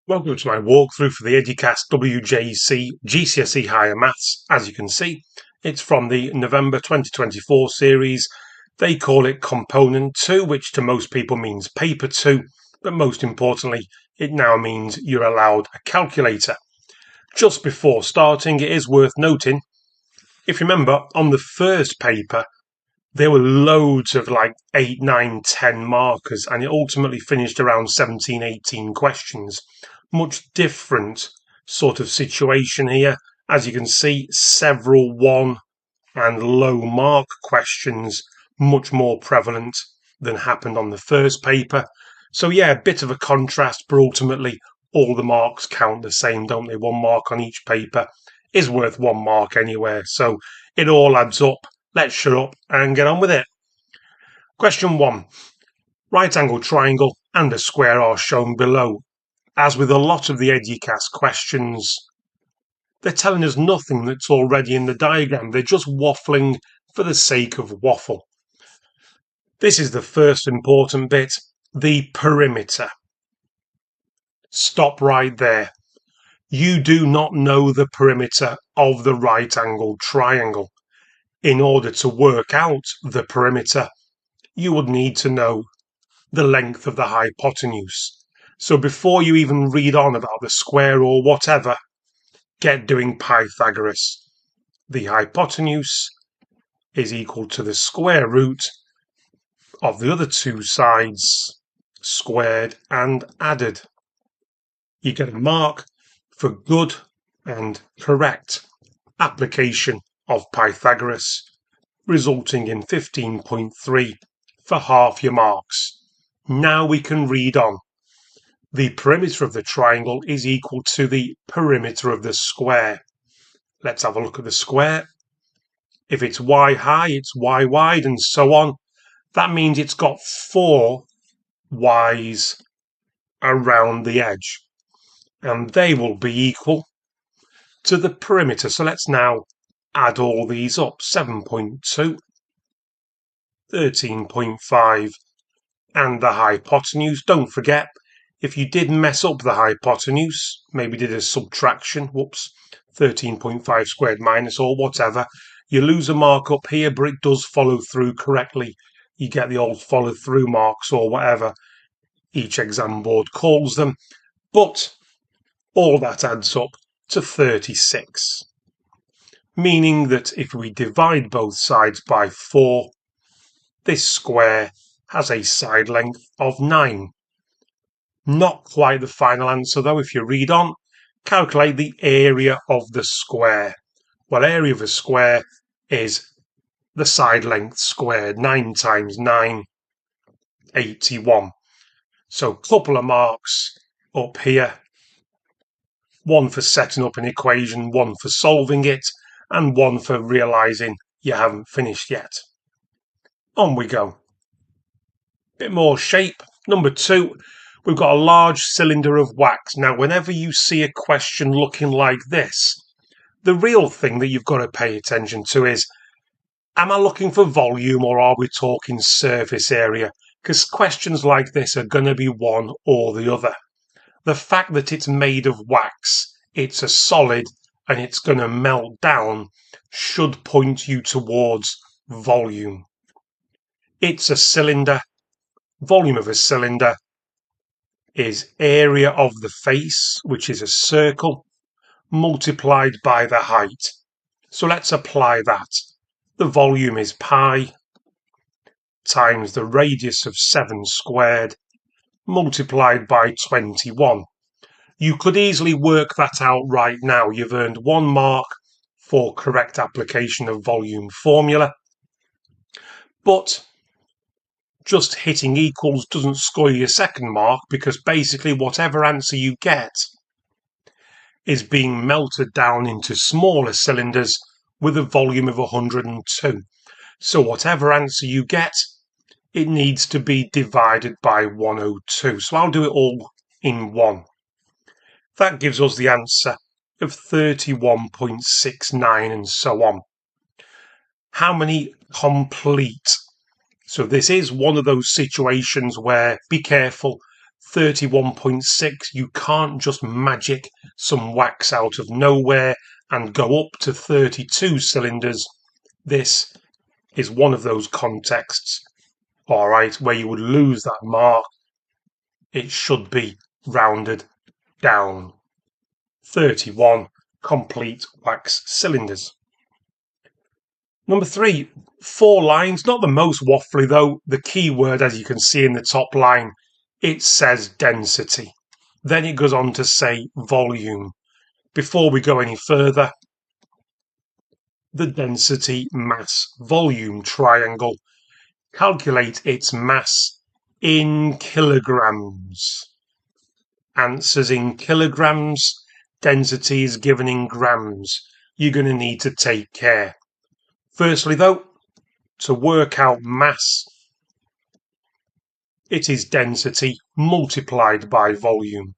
Welcome to my walkthrough for the Eduqas WJEC GCSE Higher Maths. As you can see, it's from the November 2024 series. They call it Component 2, which to most people means Paper 2, but most importantly, it now means you're allowed a calculator. Just before starting, it is worth noting, if you remember, on the first paper, there were loads of like 8, 9, 10 markers, and it ultimately finished around 17, 18 questions. Much different sort of situation here. As you can see, several 1 and low mark questions, much more prevalent than happened on the first paper. So yeah, a bit of a contrast, but ultimately all the marks count the same, don't they? 1 mark on each paper is worth 1 mark anywhere. So it all adds up. Let's shut up and get on with it. Question 1. Right angle triangle and a square are shown below. As with a lot of the Eduqas questions, they're telling us nothing that's already in the diagram. They're just waffling for the sake of waffle. This is the first important bit, the perimeter. Stop right there. You do not know the perimeter of the right angled triangle. In order to work out the perimeter, you would need to know the length of the hypotenuse. So before you even read on about the square or whatever, get doing Pythagoras. The hypotenuse is equal to the square root of the other 2 sides squared and added. You get a mark for good and correct application of Pythagoras, resulting in 15.3 for half your marks. Now we can read on. The perimeter of the triangle is equal to the perimeter of the square. Let's have a look at the square. If it's y high, it's y wide, and so on. That means it's got 4 y's around the edge, and they will be equal to the perimeter. So let's now add all these up. 7.2, 13.5, and the hypotenuse. Don't forget, if you did mess up the hypotenuse, maybe did a subtraction, whoops, 13.5 squared minus or whatever, you lose a mark up here, but it does follow through correctly. You get the old follow through marks or whatever each exam board calls them. But all that adds up to 36. Meaning that if we divide both sides by 4, this square has a side length of 9. Not quite the final answer though. If you read on, calculate the area of the square. Well, area of a square is the side length squared. 9 times 9, 81. So couple of marks up here. 1 for setting up an equation, 1 for solving it, and 1 for realising you haven't finished yet. On we go. Bit more shape. Number 2. We've got a large cylinder of wax. Now, whenever you see a question looking like this, the real thing that you've got to pay attention to is, am I looking for volume or are we talking surface area? Because questions like this are going to be one or the other. The fact that it's made of wax, it's a solid, and it's going to melt down should point you towards volume. It's a cylinder. Volume of a cylinder is area of the face, which is a circle, multiplied by the height. So let's apply that. The volume is pi times the radius of 7 squared multiplied by 21. You could easily work that out right now. You've earned 1 mark for correct application of volume formula. But just hitting equals doesn't score you a 2nd mark, because basically whatever answer you get is being melted down into smaller cylinders with a volume of 102. So whatever answer you get, it needs to be divided by 102. So I'll do it all in 1. That gives us the answer of 31.69 and so on. How many complete? So this is one of those situations where, be careful, 31.6. You can't just magic some wax out of nowhere and go up to 32 cylinders. This is one of those contexts, all right, where you would lose that mark. It should be rounded down. 31 complete wax cylinders. Number 3, 4 lines, not the most waffly though. The key word, as you can see in the top line, it says density. Then it goes on to say volume. Before we go any further, the density mass volume triangle. Calculate its mass in kilograms. Answers in kilograms. Density is given in grams. You're going to need to take care. Firstly, though, to work out mass, it is density multiplied by volume.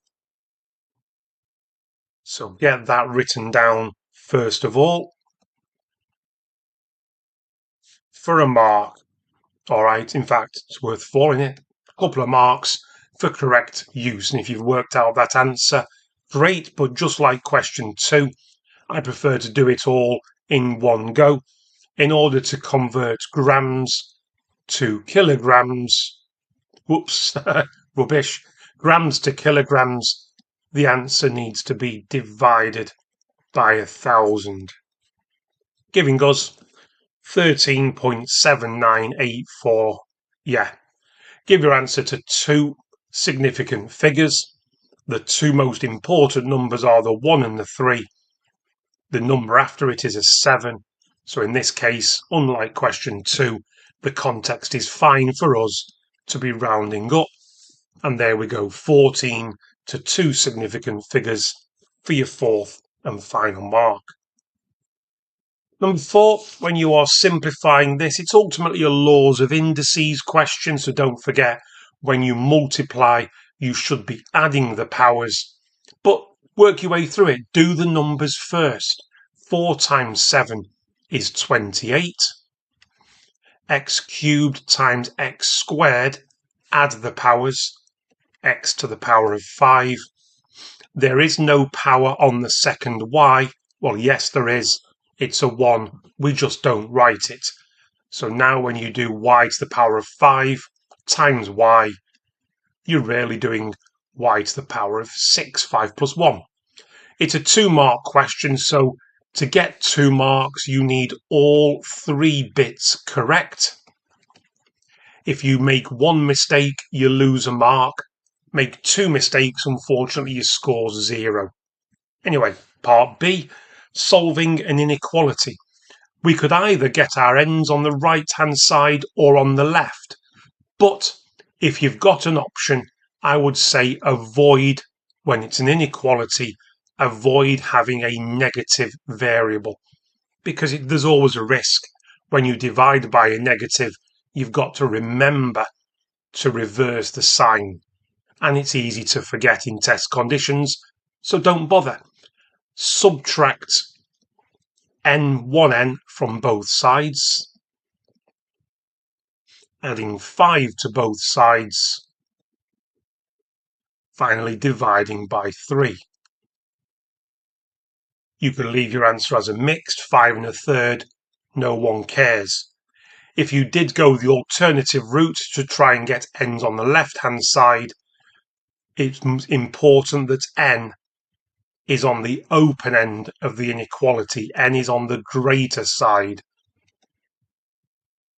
So get that written down first of all. For a mark. All right, in fact, it's worth 4 in it. A couple of marks for correct use. And if you've worked out that answer, great. But just like question 2, I prefer to do it all in one go in order to convert grams to kilograms. Whoops, rubbish. Grams to kilograms. The answer needs to be divided by 1,000, giving us 13.7984. Yeah. Give your answer to 2 significant figures. The 2 most important numbers are the 1 and the 3. The number after it is a 7. So in this case, unlike question 2, the context is fine for us to be rounding up. And there we go, 14 to 2 significant figures for your 4th and final mark. Number 4, when you are simplifying this, it's ultimately a laws of indices question, so don't forget, when you multiply, you should be adding the powers. But work your way through it. Do the numbers first. 4 times 7 is 28. X cubed times x squared, add the powers. X to the power of 5. There is no power on the second y. Well, yes, there is. It's a 1. We just don't write it. So now when you do y to the power of 5 times y, you're really doing y to the power of 6, 5 plus 1. It's a 2-mark question, so to get 2 marks, you need all 3 bits correct. If you make 1 mistake, you lose a mark. Make 2 mistakes, unfortunately, your score's 0. Anyway, part B, solving an inequality. We could either get our ends on the right-hand side or on the left. But if you've got an option, I would say avoid, when it's an inequality, avoid having a negative variable. Because there's always a risk. When you divide by a negative, you've got to remember to reverse the sign. And it's easy to forget in test conditions, so don't bother. Subtract n1n from both sides, adding 5 to both sides, finally dividing by 3. You can leave your answer as a mixed 5 1/3, no one cares. If you did go the alternative route to try and get n's on the left-hand side, it's important that n is on the open end of the inequality. N is on the greater side.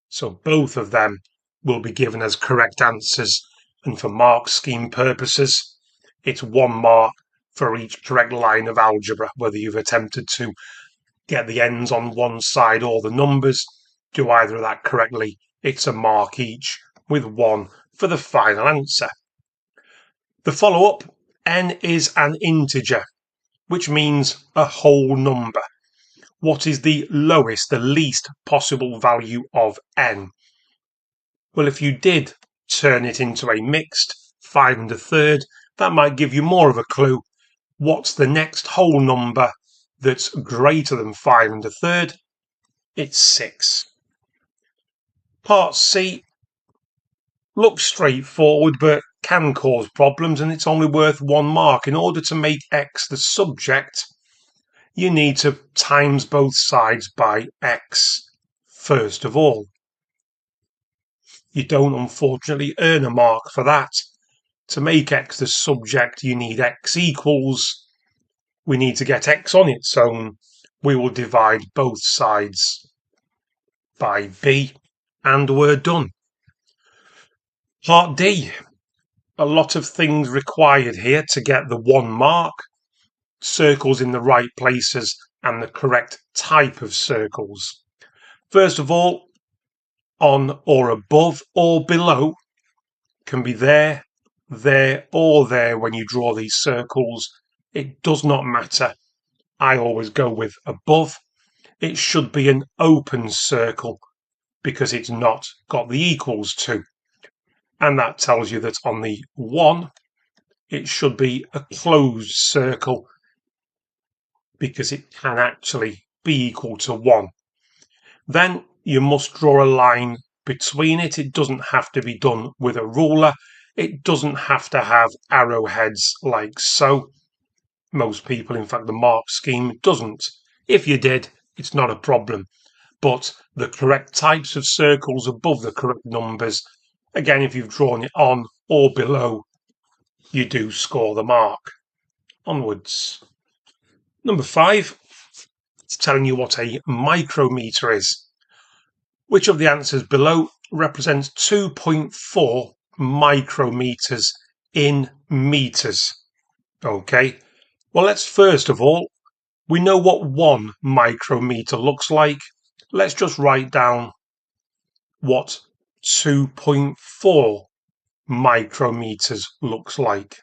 So both of them will be given as correct answers. And for mark scheme purposes, it's 1 mark for each correct line of algebra, whether you've attempted to get the ends on one side or the numbers. Do either of that correctly, it's a mark each, with 1 for the final answer. The follow-up, n is an integer, which means a whole number. What is the lowest, the least possible value of n? Well, if you did turn it into a mixed 5 1/3, that might give you more of a clue. What's the next whole number that's greater than 5 1/3? It's 6. Part C looks straightforward, but can cause problems, and it's only worth 1 mark. In order to make x the subject, you need to times both sides by x first of all. You don't unfortunately earn a mark for that. To make x the subject, you need x equals. We need to get x on its own. We will divide both sides by b, and we're done. Part D. A lot of things required here to get the 1 mark. Circles in the right places and the correct type of circles. First of all, on or above or below can be there, there or there when you draw these circles. It does not matter. I always go with above. It should be an open circle because it's not got the equals to. And that tells you that on the 1, it should be a closed circle because it can actually be equal to 1. Then you must draw a line between it. It doesn't have to be done with a ruler. It doesn't have to have arrowheads like so. Most people, in fact, the mark scheme doesn't. If you did, it's not a problem. But the correct types of circles above the correct numbers, again, if you've drawn it on or below, you do score the mark. Onwards. Number 5, it's telling you what a micrometer is. Which of the answers below represents 2.4 micrometers in meters? Okay, well, let's first of all, we know what 1 micrometer looks like. Let's just write down what 2.4 micrometers looks like.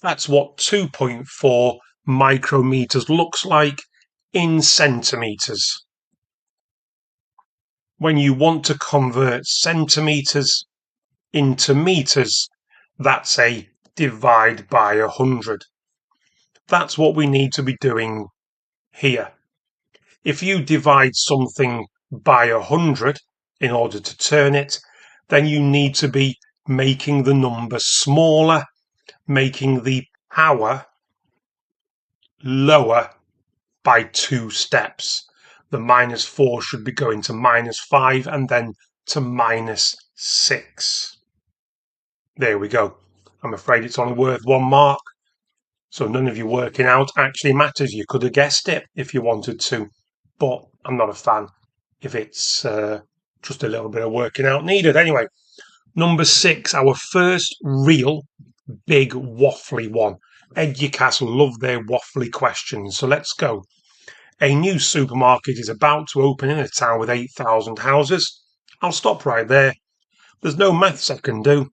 That's what 2.4 micrometers looks like in centimeters. When you want to convert centimeters into meters, that's a divide by 100. That's what we need to be doing here. If you divide something by 100 in order to turn it, then you need to be making the number smaller, making the power lower by 2 steps. The -4 should be going to -5 and then to -6. There we go. I'm afraid it's only worth 1 mark, so none of your working out actually matters. You could have guessed it if you wanted to, but I'm not a fan if it's just a little bit of working out needed. Anyway, number 6, our first real big waffly one. Eduqas love their waffly questions, so let's go. A new supermarket is about to open in a town with 8,000 houses. I'll stop right there. There's no maths I can do,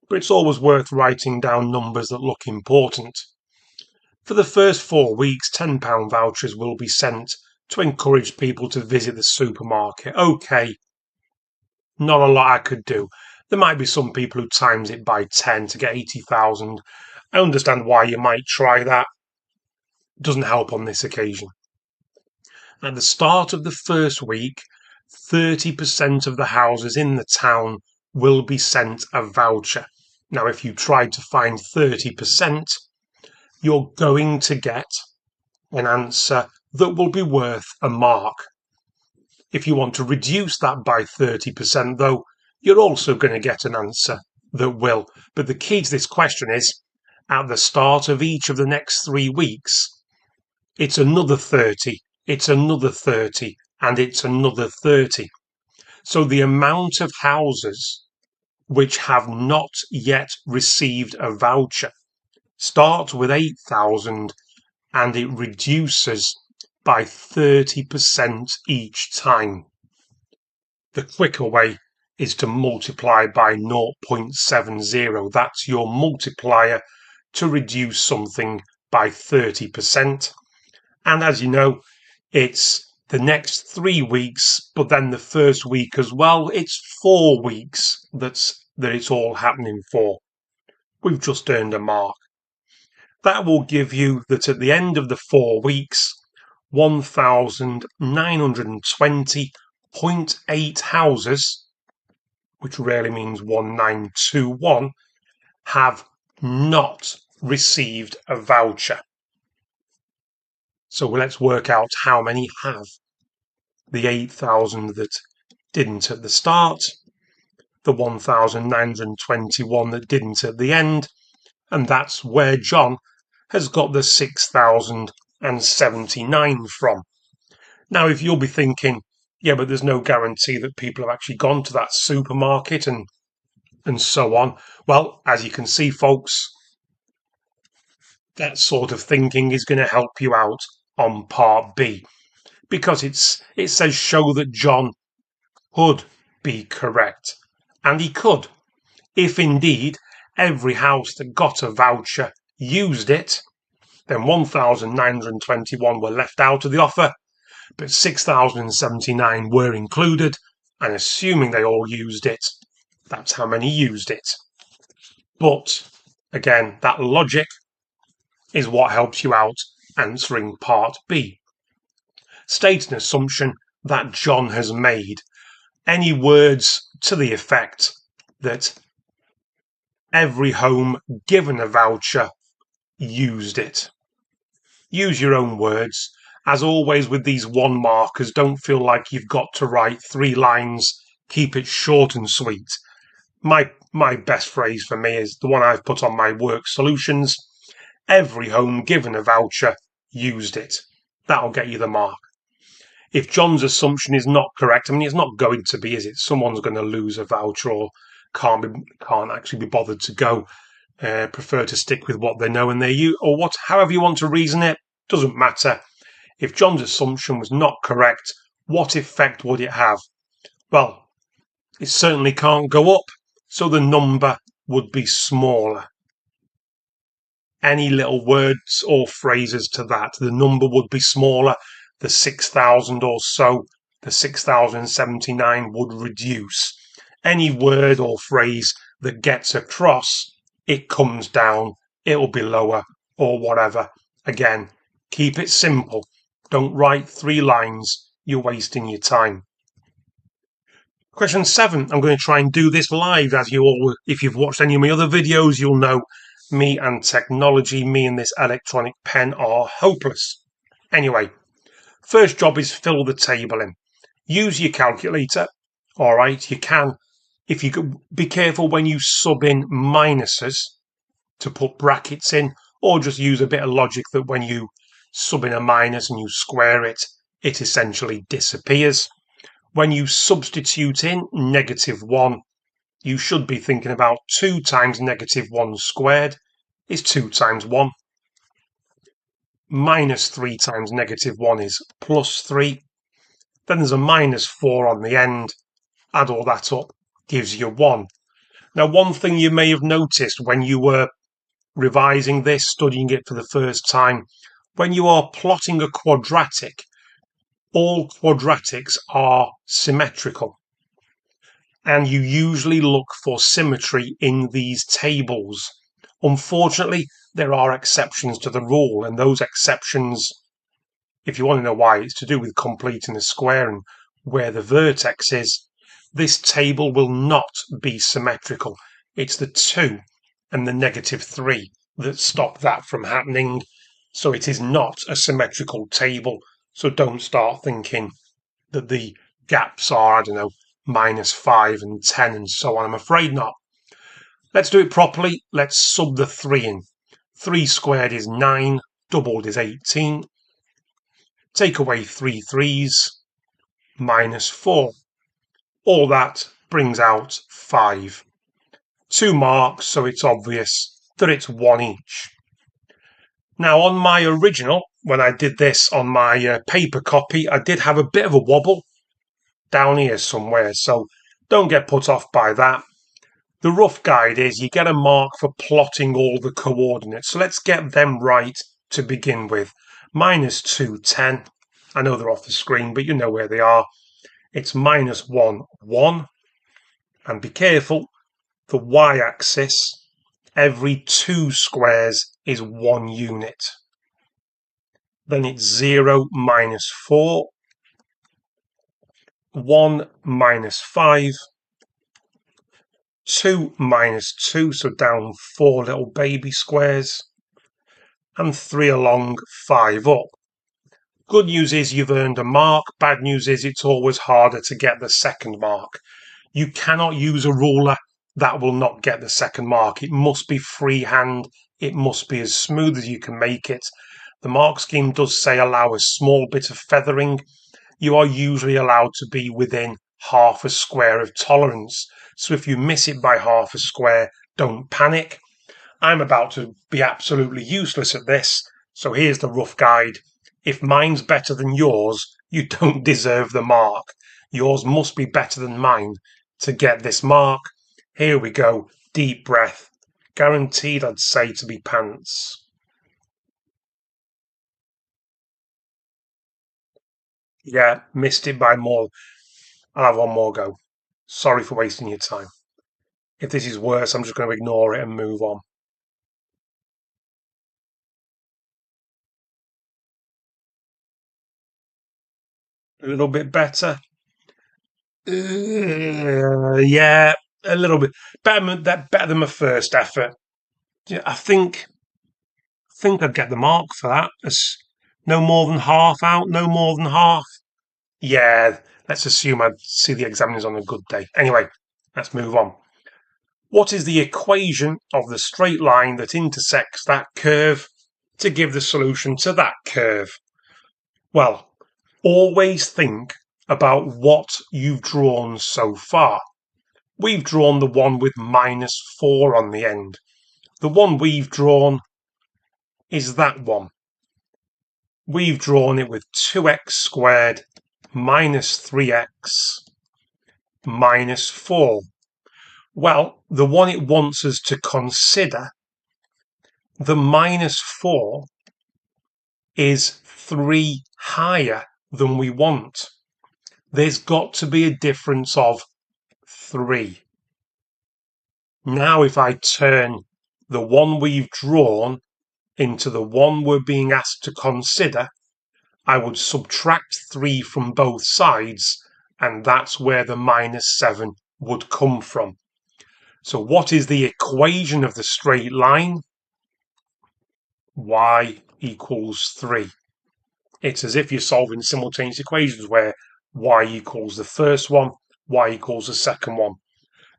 but it's always worth writing down numbers that look important. For the first 4 weeks, £10 vouchers will be sent to encourage people to visit the supermarket. Okay, not a lot I could do. There might be some people who times it by 10 to get 80,000. I understand why you might try that. Doesn't help on this occasion. At the start of the first week, 30% of the houses in the town will be sent a voucher. Now, if you try to find 30%, you're going to get an answer that will be worth a mark. If you want to reduce that by 30%, though, you're also going to get an answer that will. But the key to this question is, at the start of each of the next 3 weeks, it's another 30, it's another 30, and it's another 30. So the amount of houses which have not yet received a voucher starts with 8,000 and it reduces by 30% each time. The quicker way is to multiply by 0.70. That's your multiplier to reduce something by 30%. And as you know, it's the next 3 weeks, but then the first week as well. It's 4 weeks that it's all happening for. We've just earned a mark. That will give you that at the end of the 4 weeks, 1,920.8 houses which really means 1921, have not received a voucher. So let's work out how many have. The 8,000 that didn't at the start, the 1,921 that didn't at the end, and that's where John has got the 6,079 from. Now, if you'll be thinking, yeah, but there's no guarantee that people have actually gone to that supermarket and so on. Well, as you can see, folks, that sort of thinking is going to help you out on part B, because it says show that John could be correct, and he could, if indeed every house that got a voucher used it. Then 1,921 were left out of the offer, but 6,079 were included, and assuming they all used it, that's how many used it. But again, that logic is what helps you out answering part B. State an assumption that John has made. Any words to the effect that every home given a voucher used it. Use your own words. As always with these one markers, don't feel like you've got to write 3 lines. Keep it short and sweet. My best phrase for me is the one I've put on my work solutions. Every home given a voucher used it. That'll get you the mark. If John's assumption is not correct, I mean, it's not going to be, is it? Someone's going to lose a voucher or can't actually be bothered to go. Prefer to stick with what they know and they use, or what, however you want to reason it, doesn't matter. If John's assumption was not correct, what effect would it have? Well, it certainly can't go up, so the number would be smaller. Any little words or phrases to that, the number would be smaller. The 6,000 or so, the 6,079 would reduce. Any word or phrase that gets across, it comes down, it'll be lower, or whatever. Again, keep it simple. Don't write 3 lines, you're wasting your time. Question 7, I'm going to try and do this live. As you all, if you've watched any of my other videos, you'll know me and technology, me and this electronic pen are hopeless. Anyway, first job is fill the table in. Use your calculator. All right, you can. If you could, be careful when you sub in minuses to put brackets in, or just use a bit of logic that when you sub in a minus and you square it, it essentially disappears. When you substitute in -1, you should be thinking about 2 times -1 squared is 2 times 1. -3 times -1 is +3. Then there's a -4 on the end. Add all that up, gives you 1. Now, one thing you may have noticed when you were revising this, studying it for the first time, when you are plotting a quadratic, all quadratics are symmetrical. And you usually look for symmetry in these tables. Unfortunately, there are exceptions to the rule, and those exceptions, if you want to know why, it's to do with completing a square and where the vertex is. This table will not be symmetrical. It's the 2 and the -3 that stop that from happening. So it is not a symmetrical table. So don't start thinking that the gaps are, I don't know, -5 and 10 and so on. I'm afraid not. Let's do it properly. Let's sub the 3 in. 3 squared is 9, doubled is 18. Take away 3 3s, -4. All that brings out 5. 2 marks, so it's obvious that it's 1 each. Now, on my original, when I did this on my paper copy, I did have a bit of a wobble down here somewhere, so don't get put off by that. The rough guide is you get a mark for plotting all the coordinates, so let's get them right to begin with. -2, 10. I know they're off the screen, but you know where they are. It's -1, 1. And be careful, the y-axis, every 2 squares is 1 unit. Then it's 0, -4. 1, -5. 2 minus 2, so down 4 little baby squares, and 3 along, 5 up. Good news is you've earned a mark. Bad news is it's always harder to get the second mark. You cannot use a ruler. That will not get the second mark. It must be freehand. It must be as smooth as you can make it. The mark scheme does say allow a small bit of feathering. You are usually allowed to be within half a square of tolerance. So if you miss it by half a square, don't panic. I'm about to be absolutely useless at this, so here's the rough guide. If mine's better than yours, you don't deserve the mark. Yours must be better than mine to get this mark. Here we go. Deep breath. Guaranteed, I'd say, to be pants. Yeah, missed it by more. I'll have one more go. Sorry for wasting your time. If this is worse, I'm just going to ignore it and move on. A little bit better. Yeah, a little bit better than my first effort. Yeah, I think I'd get the mark for that. It's no more than half out, no more than half. Yeah, let's assume I'd see the examiners on a good day. Anyway, let's move on. What is the equation of the straight line that intersects that curve to give the solution to that curve? Well, always think about what you've drawn so far. We've drawn the one with -4 on the end. The one we've drawn is that one. We've drawn it with 2x squared minus 3x minus 4. Well, the one it wants us to consider, the -4 is 3 higher than we want. There's got to be a difference of 3. Now if I turn the one we've drawn into the one we're being asked to consider, I would subtract 3 from both sides, and that's where the -7 would come from. So what is the equation of the straight line? Y equals 3. It's as if you're solving simultaneous equations where y equals the first one, y equals the second one.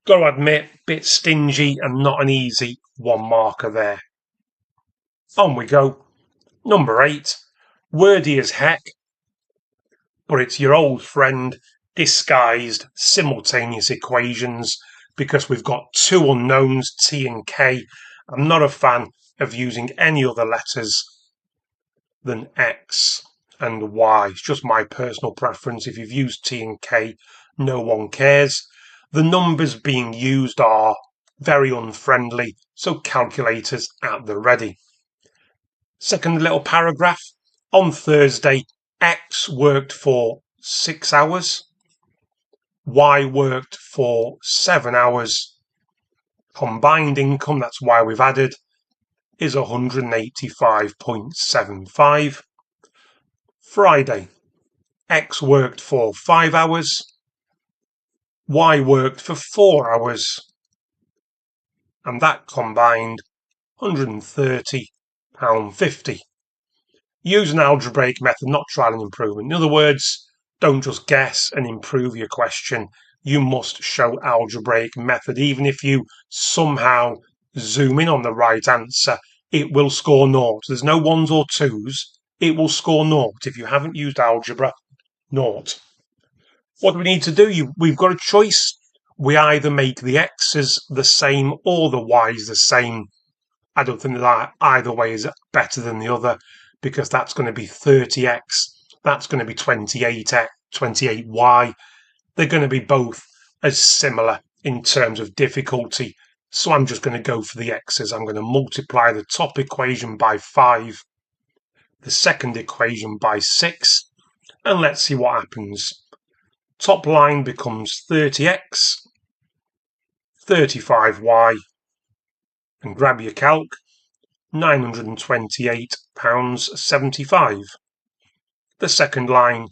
Got to admit, bit stingy and not an easy one marker there. On we go. Number 8. Wordy as heck, but it's your old friend disguised simultaneous equations because we've got two unknowns, T and K. I'm not a fan of using any other letters than X and Y. It's just my personal preference. If you've used T and K, no one cares. The numbers being used are very unfriendly, so calculators at the ready. Second little paragraph. On Thursday, X worked for 6 hours. Y worked for 7 hours. Combined income, that's why we've added, is 185.75. Friday, X worked for 5 hours. Y worked for 4 hours. And that combined £130.50. Use an algebraic method, not trial and improvement. In other words, don't just guess and improve your question. You must show algebraic method. Even if you somehow zoom in on the right answer, it will score naught. There's no ones or twos. It will score naught. If you haven't used algebra, naught. What do we need to do? We've got a choice. We either make the x's the same or the y's the same. I don't think that either way is better than the other, because that's going to be 30x, that's going to be 28x, 28y. They're going to be both as similar in terms of difficulty. So I'm just going to go for the x's. I'm going to multiply the top equation by 5, the second equation by 6, and let's see what happens. Top line becomes 30x, 35y, and grab your calc, £928.75. The second line,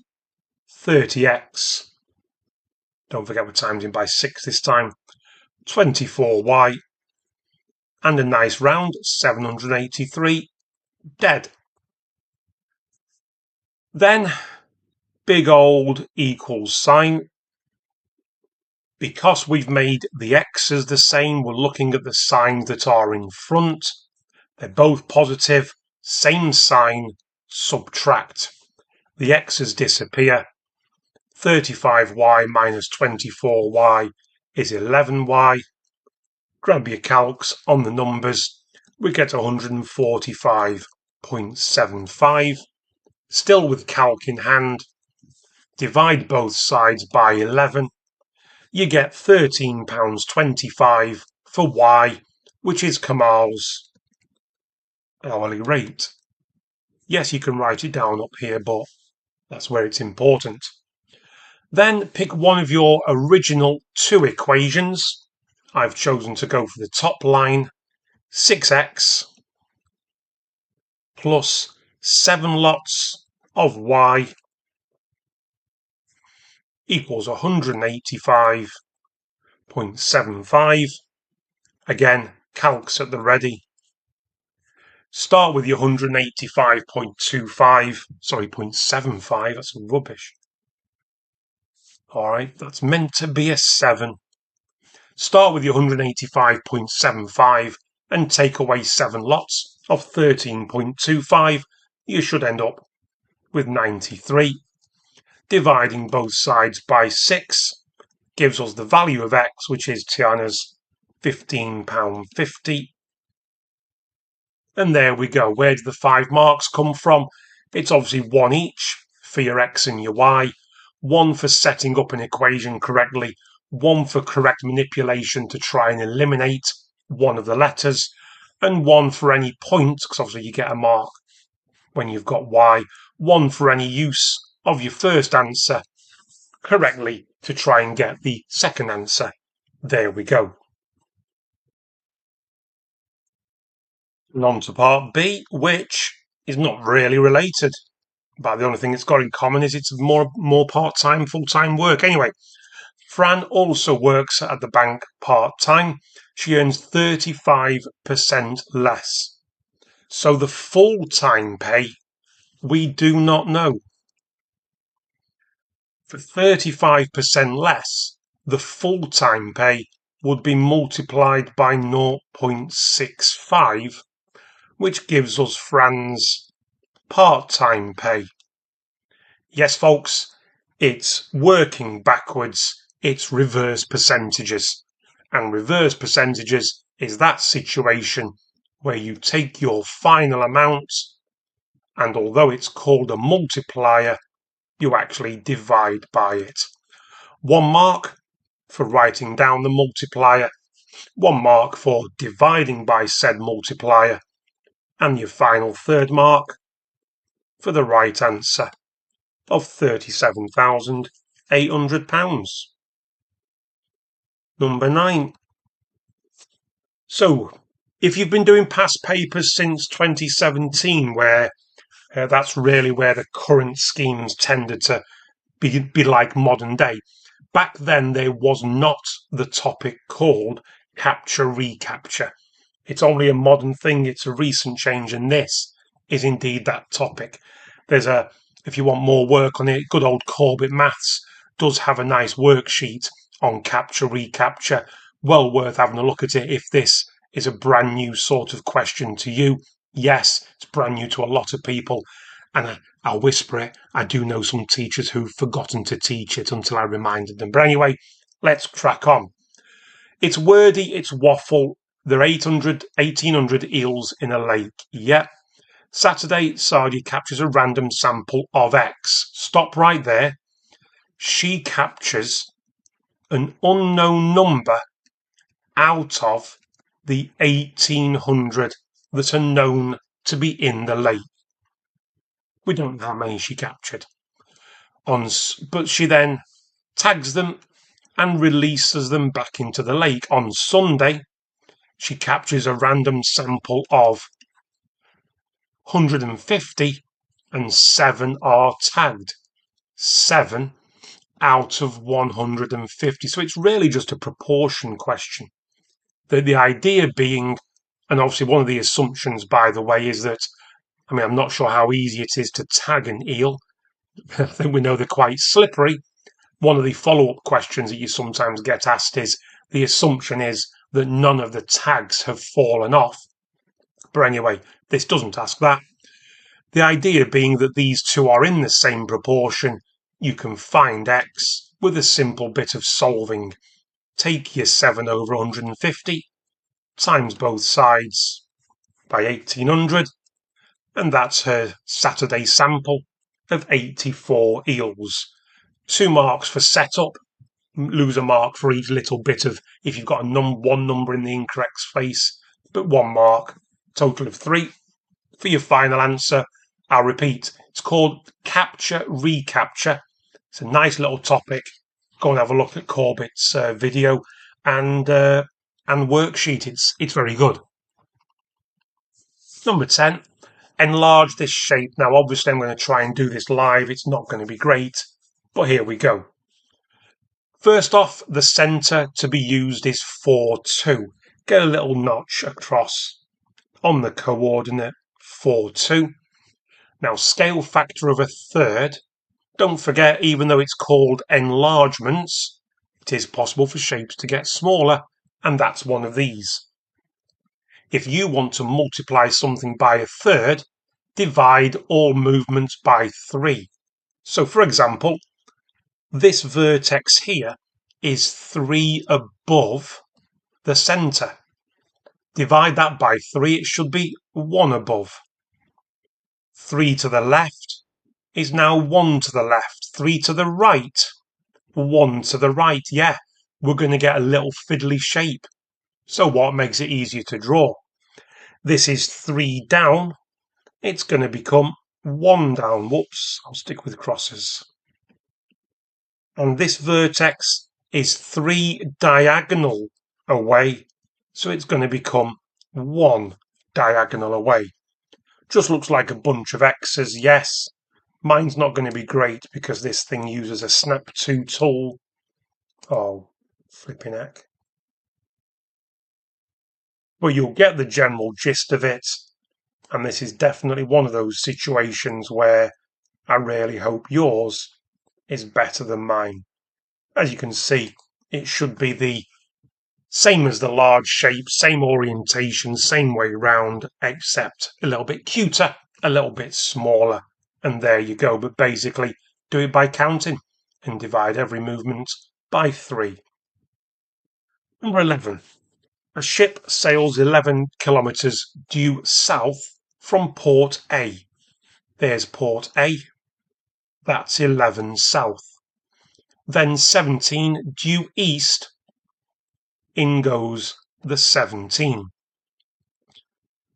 30x. Don't forget we're times in by 6 this time. 24y, and a nice round 783 dead. Then big old equals sign. Because we've made the x's the same, we're looking at the signs that are in front. They're both positive, same sign, subtract. The x's disappear. 35y minus 24y is 11y. Grab your calcs on the numbers. We get 145.75. Still with calc in hand. Divide both sides by 11. You get £13.25 for y, which is Kamal's hourly rate. Yes, you can write it down up here, but that's where it's important. Then pick one of your original two equations. I've chosen to go for the top line, 6x plus 7 lots of y equals 185.75. Again, calcs at the ready. Start with your 185.25, sorry, 0.75, that's rubbish. All right, that's meant to be a 7. Start with your 185.75 and take away 7 lots of 13.25. You should end up with 93. Dividing both sides by 6 gives us the value of x, which is Tiana's £15.50. And there we go. Where do the 5 marks come from? It's obviously 1 each for your x and your y, 1 for setting up an equation correctly, 1 for correct manipulation to try and eliminate one of the letters, and 1 for any point, because obviously you get a mark when you've got y, 1 for any use of your first answer correctly to try and get the second answer. There we go. And on to part B, which is not really related, but the only thing it's got in common is it's more part-time, full-time work. Anyway, Fran also works at the bank part-time. She earns 35% less. So the full-time pay, we do not know. For 35% less, the full-time pay would be multiplied by 0.65, which gives us Fran's part-time pay. Yes, folks, it's working backwards. It's reverse percentages. And reverse percentages is that situation where you take your final amount, and although it's called a multiplier, you actually divide by it. 1 mark for writing down the multiplier, 1 mark for dividing by said multiplier, and your final third mark for the right answer of £37,800. Number 9. So, if you've been doing past papers since 2017, where that's really where the current schemes tended to be like modern day, back then there was not the topic called capture recapture. It's only a modern thing, it's a recent change, and this is indeed that topic. There's if you want more work on it, good old Corbett Maths does have a nice worksheet on capture recapture. Well worth having a look at it if this is a brand new sort of question to you. Yes, it's brand new to a lot of people, and I'll whisper it, I do know some teachers who've forgotten to teach it until I reminded them. But anyway, let's crack on. It's wordy, it's waffle. There are 1,800 eels in a lake. Yep. Saturday, Sardi captures a random sample of X. Stop right there. She captures an unknown number out of the 1,800 that are known to be in the lake. We don't know how many she captured. But she then tags them and releases them back into the lake. On Sunday, she captures a random sample of 150 and 7 are tagged. 7 out of 150. So it's really just a proportion question. The idea being, and obviously one of the assumptions, by the way, is that, I'm not sure how easy it is to tag an eel. I think we know they're quite slippery. One of the follow-up questions that you sometimes get asked is, the assumption is that none of the tags have fallen off. But anyway, this doesn't ask that. The idea being that these two are in the same proportion. You can find x with a simple bit of solving. Take your 7 over 150, times both sides by 1800, and that's her Saturday sample of 84 eels. 2 marks for setup, lose a mark for each little bit of, if you've got one number in the incorrect space, but 1 mark, total of 3. For your final answer, I'll repeat, it's called capture recapture. It's a nice little topic. Go and have a look at Corbett's video and worksheet. It's very good. Number 10, enlarge this shape. Now, obviously, I'm going to try and do this live. It's not going to be great, but here we go. First off, the centre to be used is 4, 2. Get a little notch across on the coordinate 4, 2. Now, scale factor of 1/3. Don't forget, even though it's called enlargements, it is possible for shapes to get smaller, and that's one of these. If you want to multiply something by 1/3, divide all movements by 3. So, for example, this vertex here is 3 above the centre. Divide that by 3, it should be 1 above. 3 to the left is now 1 to the left. 3 to the right, 1 to the right. Yeah, we're going to get a little fiddly shape. So what makes it easier to draw? This is 3 down. It's going to become 1 down. Whoops, I'll stick with crosses. And this vertex is 3 diagonal away. So it's going to become 1 diagonal away. Just looks like a bunch of X's, yes. Mine's not going to be great because this thing uses a snap to tool. Oh, flipping heck. But you'll get the general gist of it. And this is definitely one of those situations where I really hope yours is better than mine. As you can see, it should be the same as the large shape, same orientation, same way round, except a little bit cuter, a little bit smaller. And there you go. But basically, do it by counting and divide every movement by 3. Number 11. A ship sails 11 kilometres due south from Port A. There's Port A. That's 11 south. Then 17 due east. In goes the 17.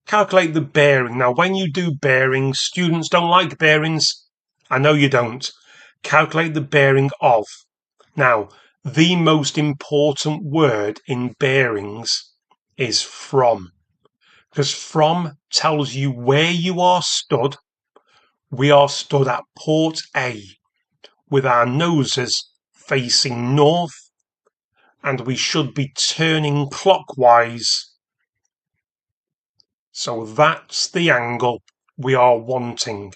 Calculate the bearing. Now, when you do bearings, students don't like bearings. I know you don't. Calculate the bearing of. Now, the most important word in bearings is from. Because from tells you where you are stood. We are stood at Port A with our noses facing north, and we should be turning clockwise. So that's the angle we are wanting.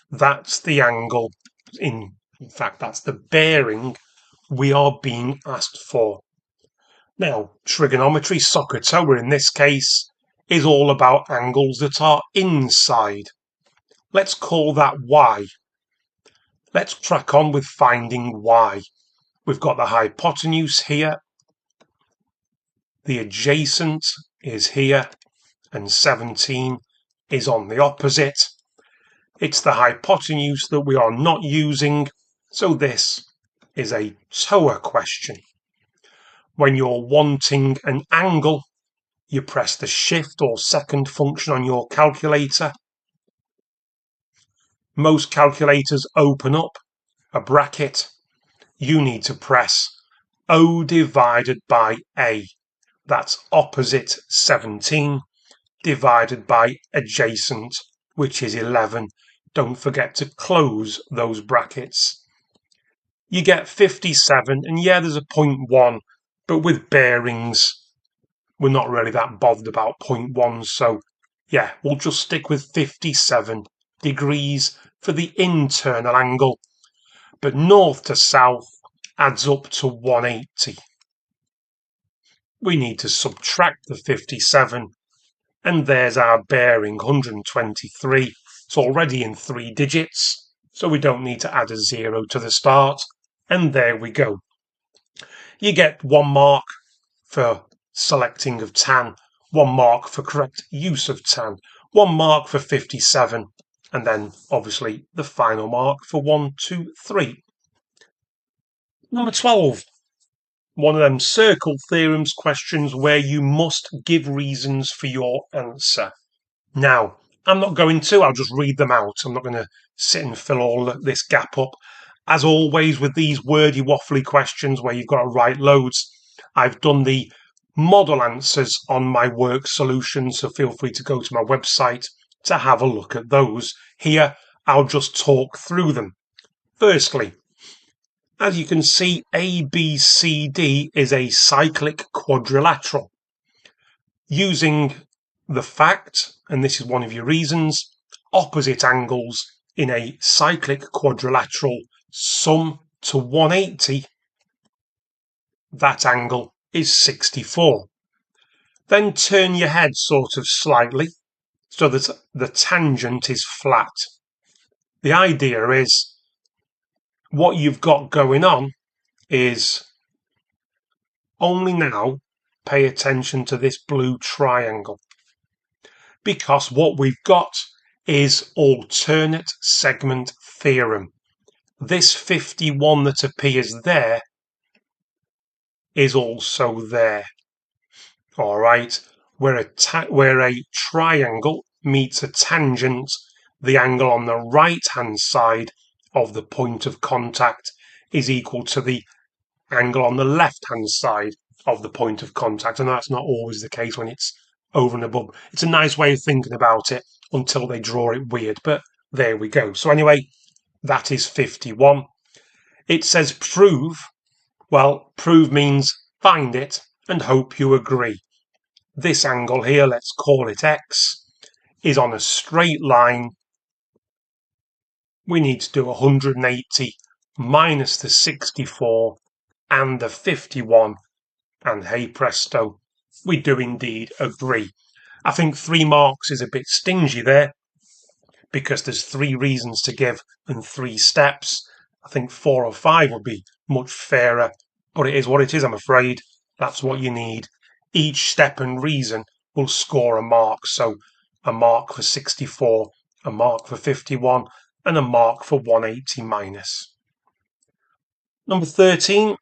That's the angle, in fact, that's the bearing we are being asked for. Now, trigonometry, SOHCAHTOA in this case, is all about angles that are inside. Let's call that y. Let's crack on with finding y. We've got the hypotenuse here. The adjacent is here. And 17 is on the opposite. It's the hypotenuse that we are not using, so this is a TOA question. When you're wanting an angle, you press the shift or second function on your calculator. Most calculators open up a bracket. You need to press O divided by A. That's opposite 17. Divided by adjacent, which is 11. Don't forget to close those brackets. You get 57, and yeah, there's a 0.1, but with bearings, we're not really that bothered about 0.1, so yeah, we'll just stick with 57 degrees for the internal angle. But north to south adds up to 180. We need to subtract the 57, and there's our bearing, 123. It's already in 3 digits, so we don't need to add a 0 to the start, and there we go. You get 1 mark for selecting of tan, 1 mark for correct use of tan, 1 mark for 57, and then obviously the final mark for 1, 2, 3. Number 12. One of them circle theorems questions where you must give reasons for your answer. Now, I'm not going to, I'll just read them out. I'm not going to sit and fill all this gap up. As always with these wordy waffly questions where you've got to write loads, I've done the model answers on my work solutions, so feel free to go to my website to have a look at those. Here, I'll just talk through them. Firstly, as you can see, ABCD is a cyclic quadrilateral. Using the fact, and this is one of your reasons, opposite angles in a cyclic quadrilateral sum to 180, that angle is 64. Then turn your head sort of slightly so that the tangent is flat. The idea is what you've got going on is only now pay attention to this blue triangle, because what we've got is alternate segment theorem. This 51 that appears there is also there. All right, where a triangle meets a tangent, the angle on the right-hand side of the point of contact is equal to the angle on the left-hand side of the point of contact. And that's not always the case when it's over and above. It's a nice way of thinking about it until they draw it weird, but there we go. So anyway, that is 51. It says prove. Well, prove means find it and hope you agree. This angle here, let's call it X, is on a straight line. We need to do 180 minus the 64 and the 51, and hey presto, we do indeed agree. I think 3 marks is a bit stingy there, because there's 3 reasons to give and 3 steps. I think 4 or 5 would be much fairer, but it is what it is, I'm afraid. That's what you need. Each step and reason will score a mark, so a mark for 64, a mark for 51, and a mark for 180 minus. Number 13,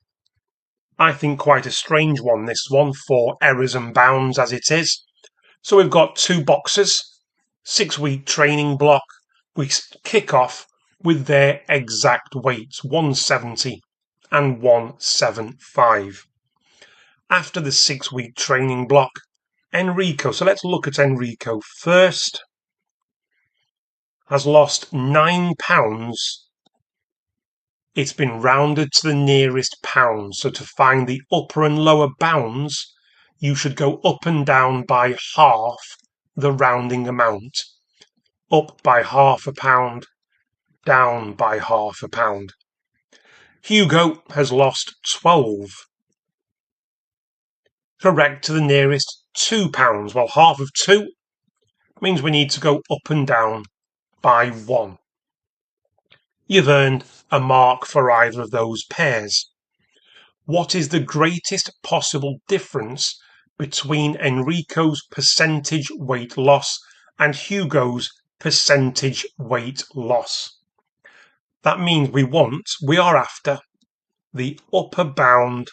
I think quite a strange one, this one, for errors and bounds as it is. So we've got 2 boxes, 6-week training block. We kick off with their exact weights, 170 and 175. After the 6-week training block, Enrico, so let's look at Enrico first, has lost 9 pounds. It's been rounded to the nearest pound. So to find the upper and lower bounds, you should go up and down by half the rounding amount. Up by half a pound, down by half a pound. Hugo has lost 12. Correct to the nearest 2 pounds. Well, half of 2 means we need to go up and down by 1. You've earned a mark for either of those pairs. What is the greatest possible difference between Enrico's percentage weight loss and Hugo's percentage weight loss? That means we are after the upper bound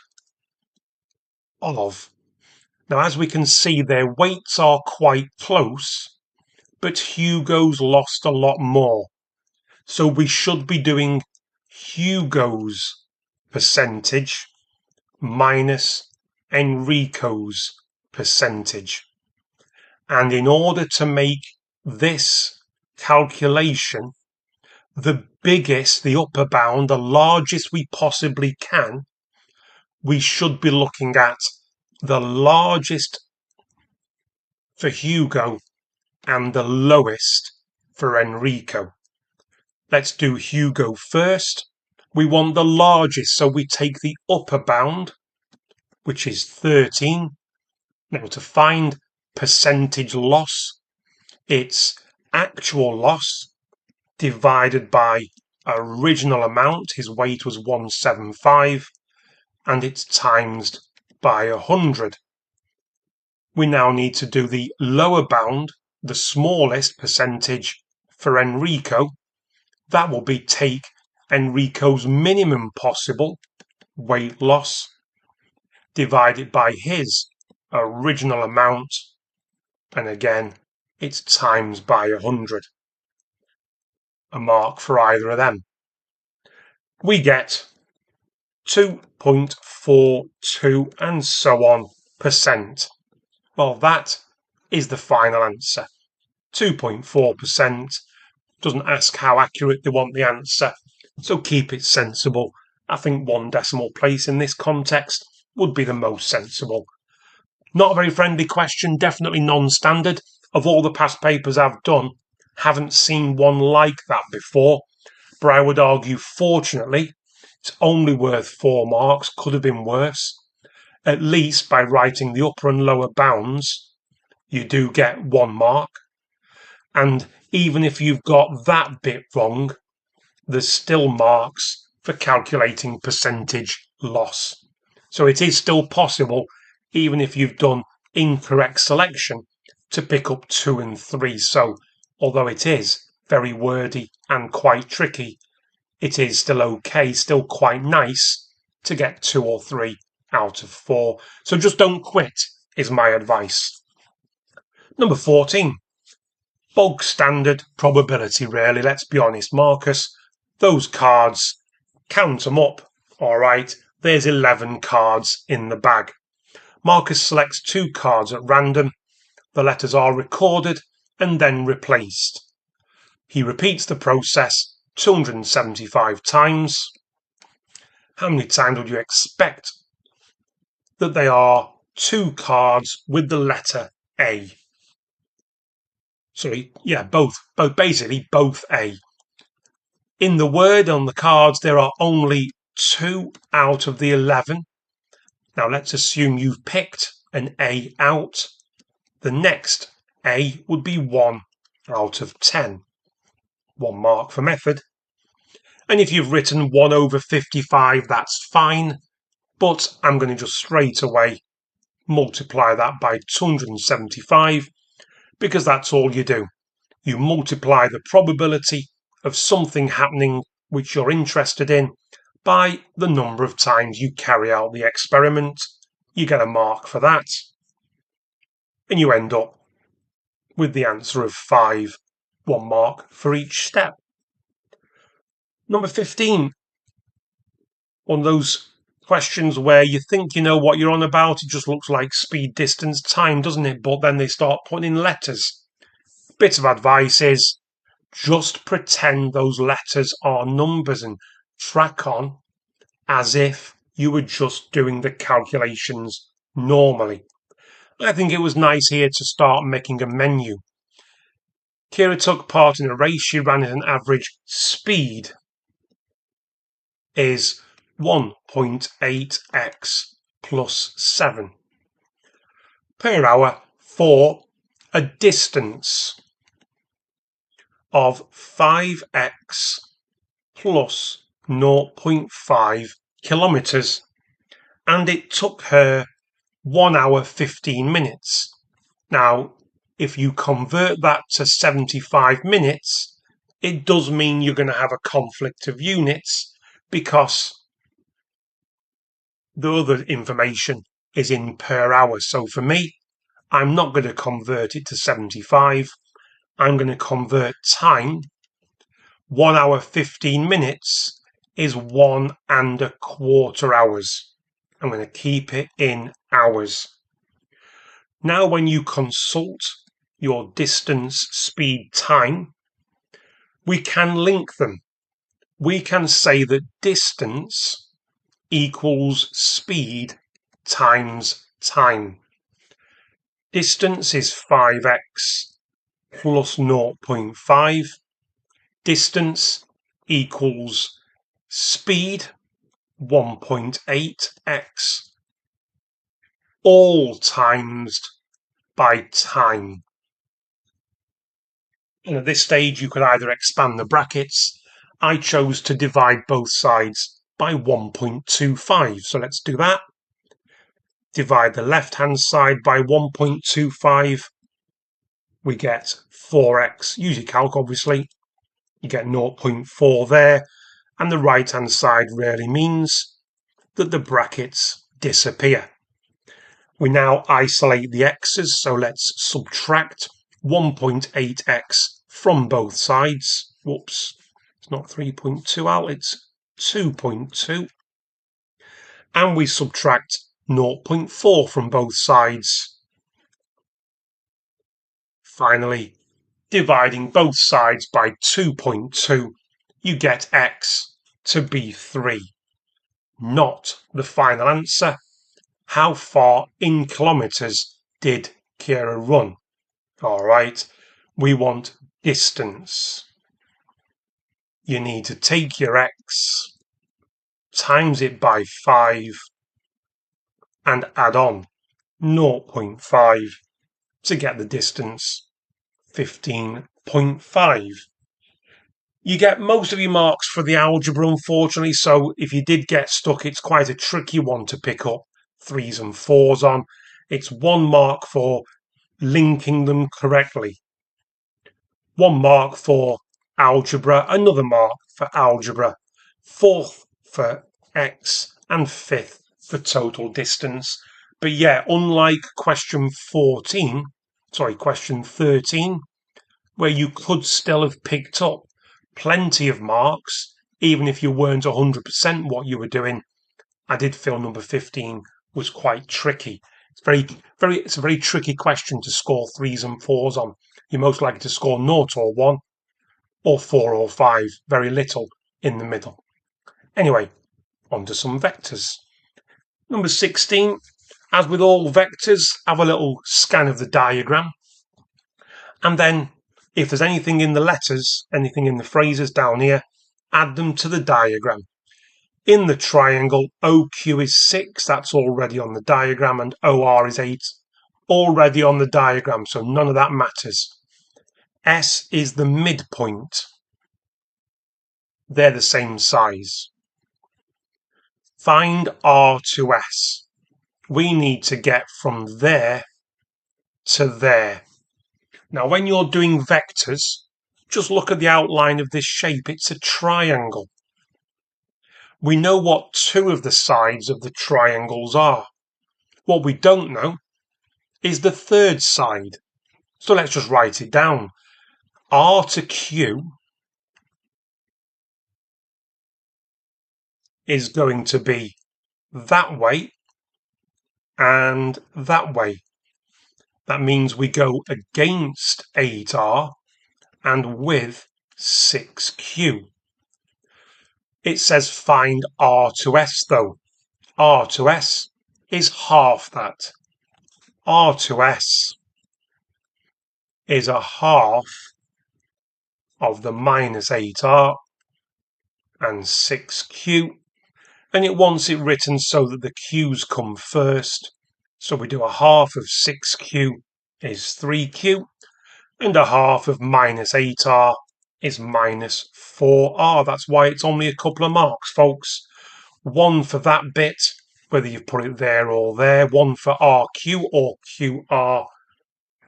of. Now, as we can see, their weights are quite close, but Hugo's lost a lot more. So we should be doing Hugo's percentage minus Enrico's percentage. And in order to make this calculation the biggest, the upper bound, the largest we possibly can, we should be looking at the largest for Hugo and the lowest for Enrico. Let's do Hugo first. We want the largest, so we take the upper bound, which is 13. Now to find percentage loss, it's actual loss divided by original amount. His weight was 175, and it's times by 100. We now need to do the lower bound, the smallest percentage for Enrico. That will be take Enrico's minimum possible weight loss, divided by his original amount, and again it's times by 100. A mark for either of them. We get 2.42 and so on %. Well, that is the final answer. 2.4%. Doesn't ask how accurate they want the answer, so keep it sensible. I think 1 decimal place in this context would be the most sensible. Not a very friendly question, definitely non-standard. Of all the past papers I've done, haven't seen one like that before, but I would argue, fortunately, it's only worth 4 marks, could have been worse. At least by writing the upper and lower bounds, you do get 1 mark. And even if you've got that bit wrong, there's still marks for calculating percentage loss. So it is still possible, even if you've done incorrect selection, to pick up 2 and 3. So although it is very wordy and quite tricky, it is still okay, still quite nice to get 2 or 3 out of 4. So just don't quit is my advice. Number 14. Bog standard probability, really, let's be honest, Marcus. Those cards, count them up. All right, there's 11 cards in the bag. Marcus selects 2 cards at random. The letters are recorded and then replaced. He repeats the process 275 times. How many times would you expect that they are 2 cards with the letter A? Sorry, yeah, both basically both A. In the word on the cards, there are only 2 out of the 11. Now let's assume you've picked an A out. The next A would be 1 out of 10. 1 mark for method. And if you've written 1 over 55, that's fine. But I'm going to just straight away multiply that by 275, because that's all you do. You multiply the probability of something happening which you're interested in by the number of times you carry out the experiment. You get a mark for that, and you end up with the answer of 5, 1 mark for each step. Number 15. One of those questions where you think you know what you're on about, it just looks like speed, distance, time, doesn't it? But then they start putting in letters. Bit of advice is just pretend those letters are numbers and track on as if you were just doing the calculations normally. I think it was nice here to start making a menu. Kira took part in a race. She ran at an average speed is 1.8x plus 7 per hour for a distance of 5x plus 0.5 kilometers, and it took her 1 hour 15 minutes. Now, if you convert that to 75 minutes, it does mean you're going to have a conflict of units, because the other information is in per hour. So for me, I'm not going to convert it to 75. I'm going to convert time. 1 hour 15 minutes is 1¼ hours. I'm going to keep it in hours. Now when you consult your distance, speed, time, we can link them. We can say that distance equals speed times time. Distance is 5x plus 0.5. Distance equals speed 1.8x, all times by time. And at this stage you could either expand the brackets. I chose to divide both sides by 1.25, so let's do that. Divide the left hand side by 1.25, we get 4x. Use your calc obviously, you get 0.4 there, and the right hand side really means that the brackets disappear. We now isolate the x's, so let's subtract 1.8x from both sides. Whoops, it's not 3.2 out, it's 2.2. And we subtract 0.4 from both sides. Finally, dividing both sides by 2.2, you get x to be 3. Not the final answer. How far in kilometres did Kira run? Alright, we want distance. You need to take your x, times it by 5, and add on 0.5 to get the distance, 15.5. You get most of your marks for the algebra, unfortunately, so if you did get stuck, it's quite a tricky one to pick up 3s and 4s on. It's 1 mark for linking them correctly. 1 mark for algebra, another mark for algebra, 4th for x, and 5th for total distance. But yeah, unlike question 13, where you could still have picked up plenty of marks, even if you weren't 100% what you were doing, I did feel number 15 was quite tricky. It's a very tricky question to score 3s and 4s on. You're most likely to score 0 or 1, or 4 or 5, very little in the middle. Anyway, on to some vectors. Number 16, as with all vectors, have a little scan of the diagram. And then, if there's anything in the letters, anything in the phrases down here, add them to the diagram. In the triangle, OQ is 6, that's already on the diagram, and OR is 8, already on the diagram, so none of that matters. S is the midpoint. They're the same size. Find R to S. We need to get from there to there. Now, when you're doing vectors, just look at the outline of this shape. It's a triangle. We know what 2 of the sides of the triangles are. What we don't know is the 3rd side. So let's just write it down. R to Q is going to be that way and that way. That means we go against 8R and with 6Q. It says find R to S though. R to S is half that. R to S is a half of the minus 8R and 6Q. And it wants it written so that the Q's come first. So we do a half of 6Q is 3Q, and a half of minus 8R is minus 4R. That's why it's only a couple of marks, folks. 1 for that bit, whether you put it there or there. 1 for RQ or QR.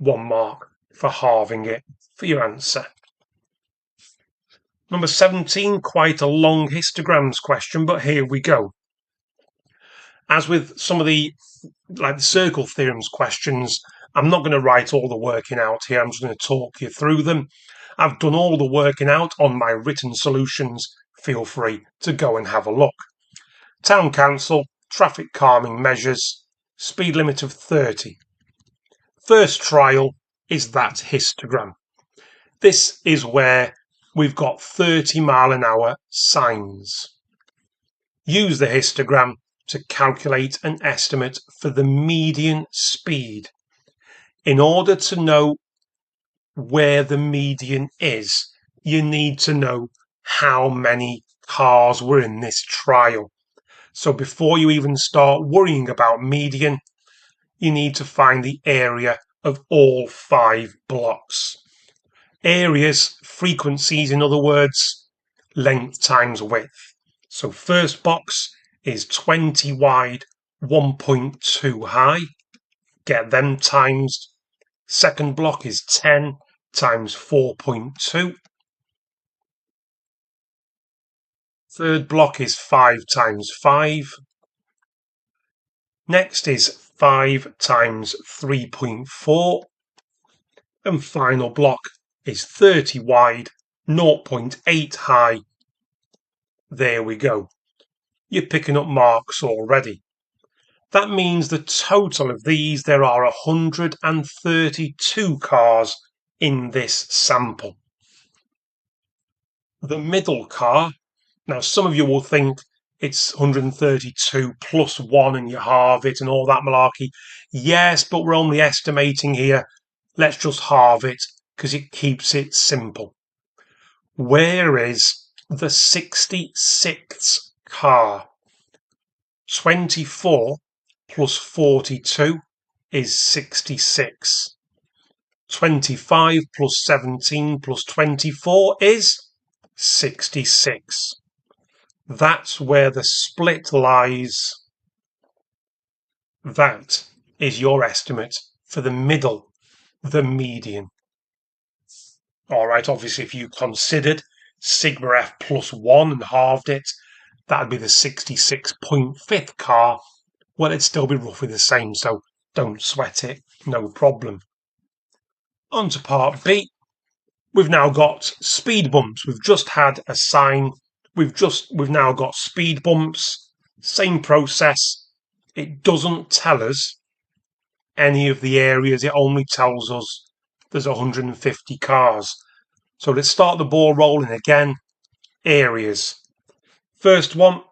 1 mark for halving it for your answer. Number 17, quite a long histograms question, but here we go. As with some of the circle theorems questions, I'm not going to write all the working out here. I'm just going to talk you through them. I've done all the working out on my written solutions. Feel free to go and have a look. Town council, traffic calming measures, speed limit of 30. First trial is that histogram. This is where we've got 30 mile an hour signs. Use the histogram to calculate an estimate for the median speed. in order to know where the median is, you need to know how many cars were in this trial. So before you even start worrying about median, you need to find the area of all 5 blocks. Areas, frequencies, in other words, length times width. So first box is 20 wide, 1.2 high. Get them times. Second block is 10 times 4.2. Third block is 5 times 5. Next is 5 times 3.4. And final block is 30 wide, 0.8 high. There we go. You're picking up marks already. That means the total of these, there are 132 cars in this sample. The middle car, now some of you will think it's 132 plus 1 and you halve it and all that malarkey. Yes, but we're only estimating here. Let's just halve it because it keeps it simple. Where is the 66th car? 24 plus 42 is 66. 25 plus 17 plus 24 is 66. That's where the split lies. That is your estimate for the middle, the median. All right, obviously, if you considered sigma f plus 1 and halved it, that'd be the 66.5th car. Well, it'd still be roughly the same, so don't sweat it, no problem. On to part B. We've now got speed bumps. We've just had a sign. We've now got speed bumps. Same process. It doesn't tell us any of the areas. It only tells us there's 150 cars. So let's start the ball rolling again. Areas. First one.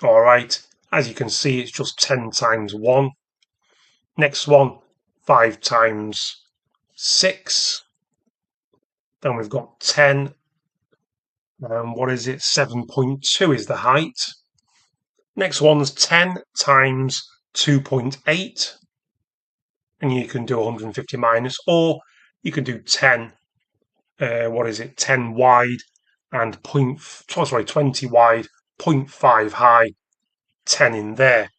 All right. As you can see, it's just 10 times 1. Next one, 5 times 6. Then we've got 10. What is it? 7.2 is the height. Next one's 10 times 2.8. And you can do 150 minus, or you can do 10. 10 wide and 20 wide, 0.5 high, 10 in there.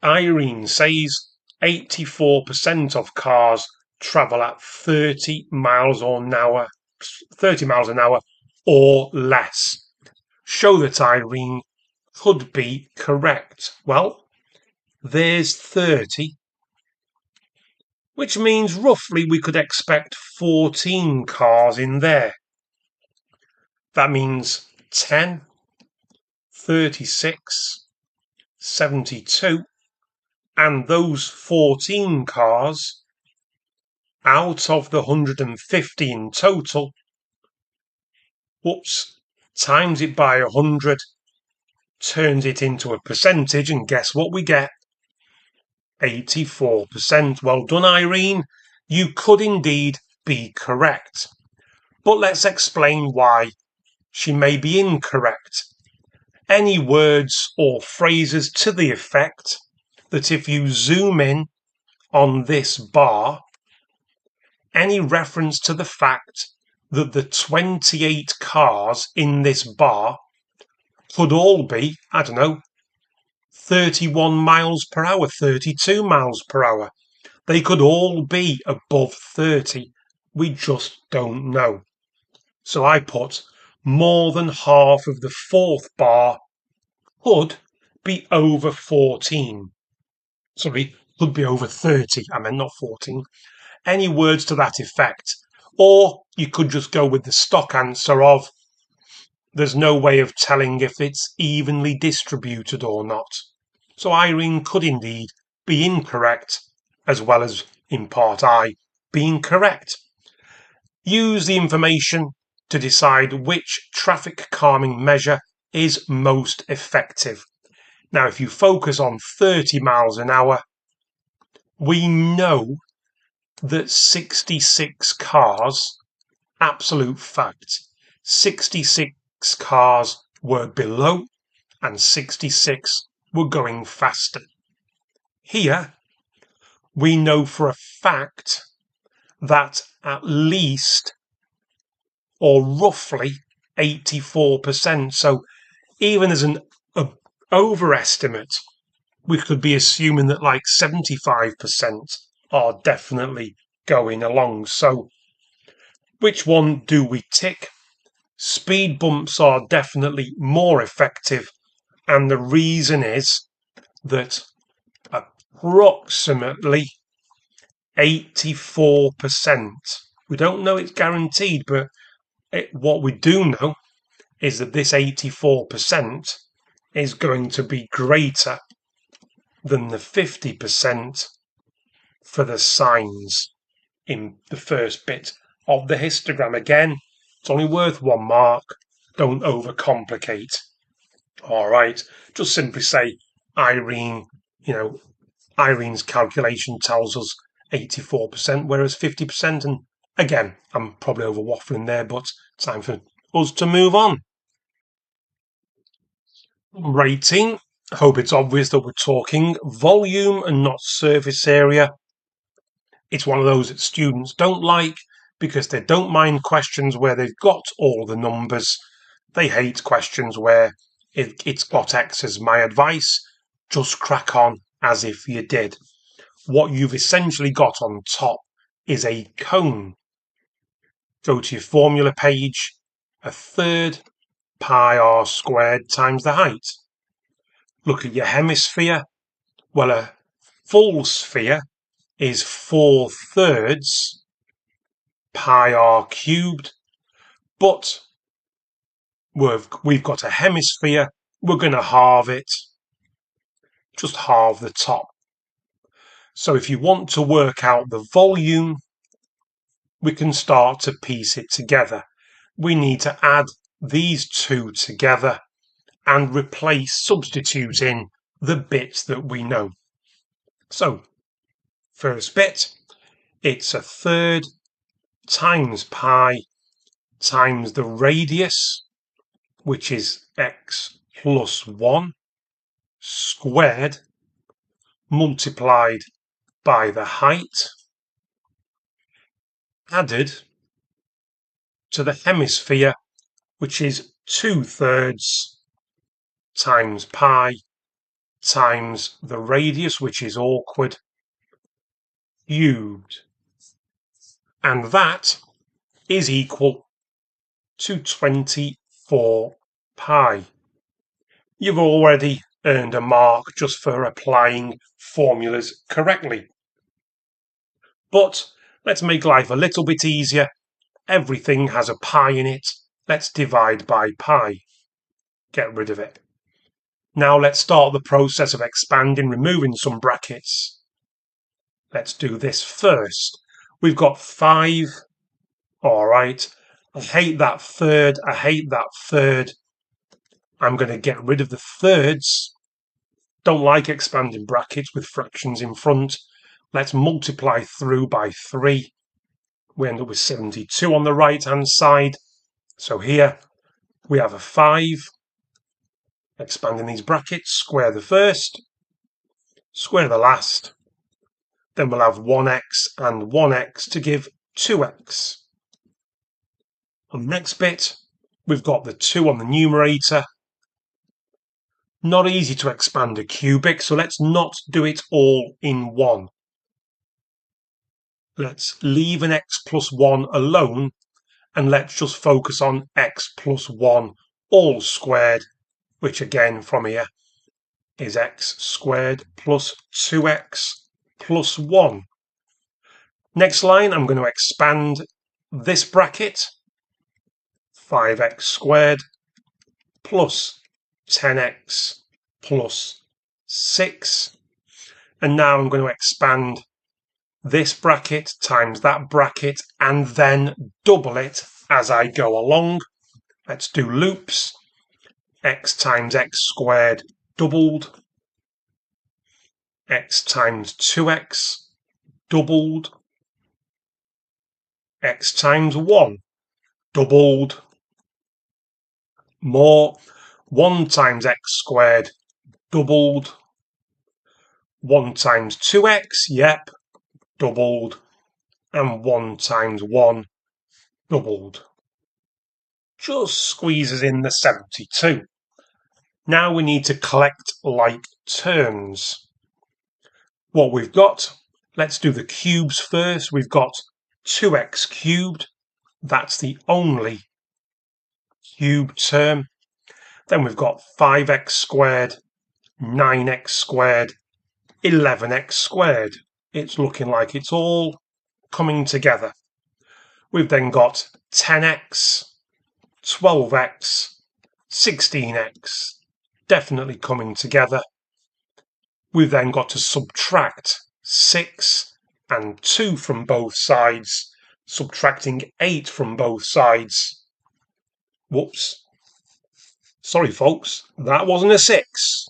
Irene says 84% of cars travel at 30 miles an hour or less. Show that Irene could be correct. Well, there's 30, which means roughly we could expect 14 cars in there. That means 10, 36, 72, and those 14 cars out of the 150 in total, times it by 100, turns it into a percentage, and guess what we get? 84%. Well done, Irene. You could indeed be correct. But let's explain why she may be incorrect. Any words or phrases to the effect that if you zoom in on this bar, any reference to the fact that the 28 cars in this bar could all be, 31 miles per hour, 32 miles per hour. They could all be above 30. We just don't know. So I put more than half of the fourth bar could be over 14. Sorry, could be over 30. I meant not 14. Any words to that effect. Or you could just go with the stock answer of there's no way of telling if it's evenly distributed or not. So Irene could indeed be incorrect, as well as, in part I, being correct. Use the information to decide which traffic calming measure is most effective. Now, if you focus on 30 miles an hour, we know that 66 cars, absolute fact, 66 cars were below and 66 were going faster. Here, we know for a fact that at least or roughly 84%. So even as an overestimate, we could be assuming that like 75% are definitely going along. So which one do we tick? Speed bumps are definitely more effective, and the reason is that approximately 84%, we don't know it's guaranteed, but what we do know is that this 84% is going to be greater than the 50% for the signs in the first bit of the histogram. Again, it's only worth 1 mark. Don't overcomplicate. All right, just simply say Irene, Irene's calculation tells us 84%, whereas 50%, and again, I'm probably over waffling there, but time for us to move on. Rating. Hope it's obvious that we're talking volume and not surface area. It's one of those that students don't like because they don't mind questions where they've got all the numbers. They hate questions where it's got X's. My advice, just crack on as if you did. What you've essentially got on top is a cone. Go to your formula page, 1/3 pi r squared times the height. Look at your hemisphere. Well, a full sphere is 4/3 pi r cubed, but we've got a hemisphere. We're going to halve it, just halve the top. So if you want to work out the volume, we can start to piece it together. We need to add these two together and substitute in the bits that we know. So, first bit, it's 1/3 times pi times the radius, which is x plus 1 squared, multiplied by the height, added to the hemisphere, which is 2/3 times pi times the radius, which is awkward, cubed. And that is equal to 24 pi. You've already earned a mark just for applying formulas correctly. But let's make life a little bit easier. Everything has a pi in it. Let's divide by pi. Get rid of it. Now let's start the process of expanding, removing some brackets. Let's do this first. We've got 5. All right. I hate that third. I hate that third. I'm going to get rid of the thirds. Don't like expanding brackets with fractions in front. Let's multiply through by 3. We end up with 72 on the right-hand side. So here we have a 5. Expanding these brackets, square the first, square the last. Then we'll have 1x and 1x to give 2x. On the next bit, we've got the 2 on the numerator. Not easy to expand a cubic, so let's not do it all in one. Let's leave an x plus 1 alone, and let's just focus on x plus 1 all squared, which again from here is x squared plus 2x plus 1. Next line, I'm going to expand this bracket, 5x squared plus 10x plus 6. And now I'm going to expand this bracket times that bracket and then double it as I go along. Let's do loops. X times x squared doubled. X times 2x doubled. x times 1, doubled. More, 1 times x squared, doubled. 1 times 2x, yep, doubled. And 1 times 1, doubled. Just squeezes in the 72. Now we need to collect like terms. What we've got, let's do the cubes first. We've got 2x cubed. That's the only cube term. Then we've got 5x squared, 9x squared, 11x squared. It's looking like it's all coming together. We've then got 10x, 12x, 16x, definitely coming together. We've then got to subtract 6 and 2 from both sides, subtracting 8 from both sides. Whoops. Sorry, folks, that wasn't a 6.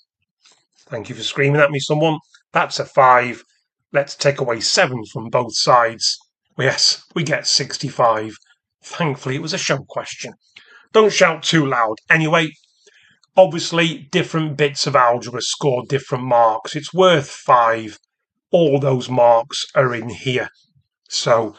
Thank you for screaming at me, someone. That's a 5. Let's take away 7 from both sides. Yes, we get 65. Thankfully, it was a show question. Don't shout too loud. Anyway, obviously, different bits of algebra score different marks. It's worth 5. All those marks are in here. So,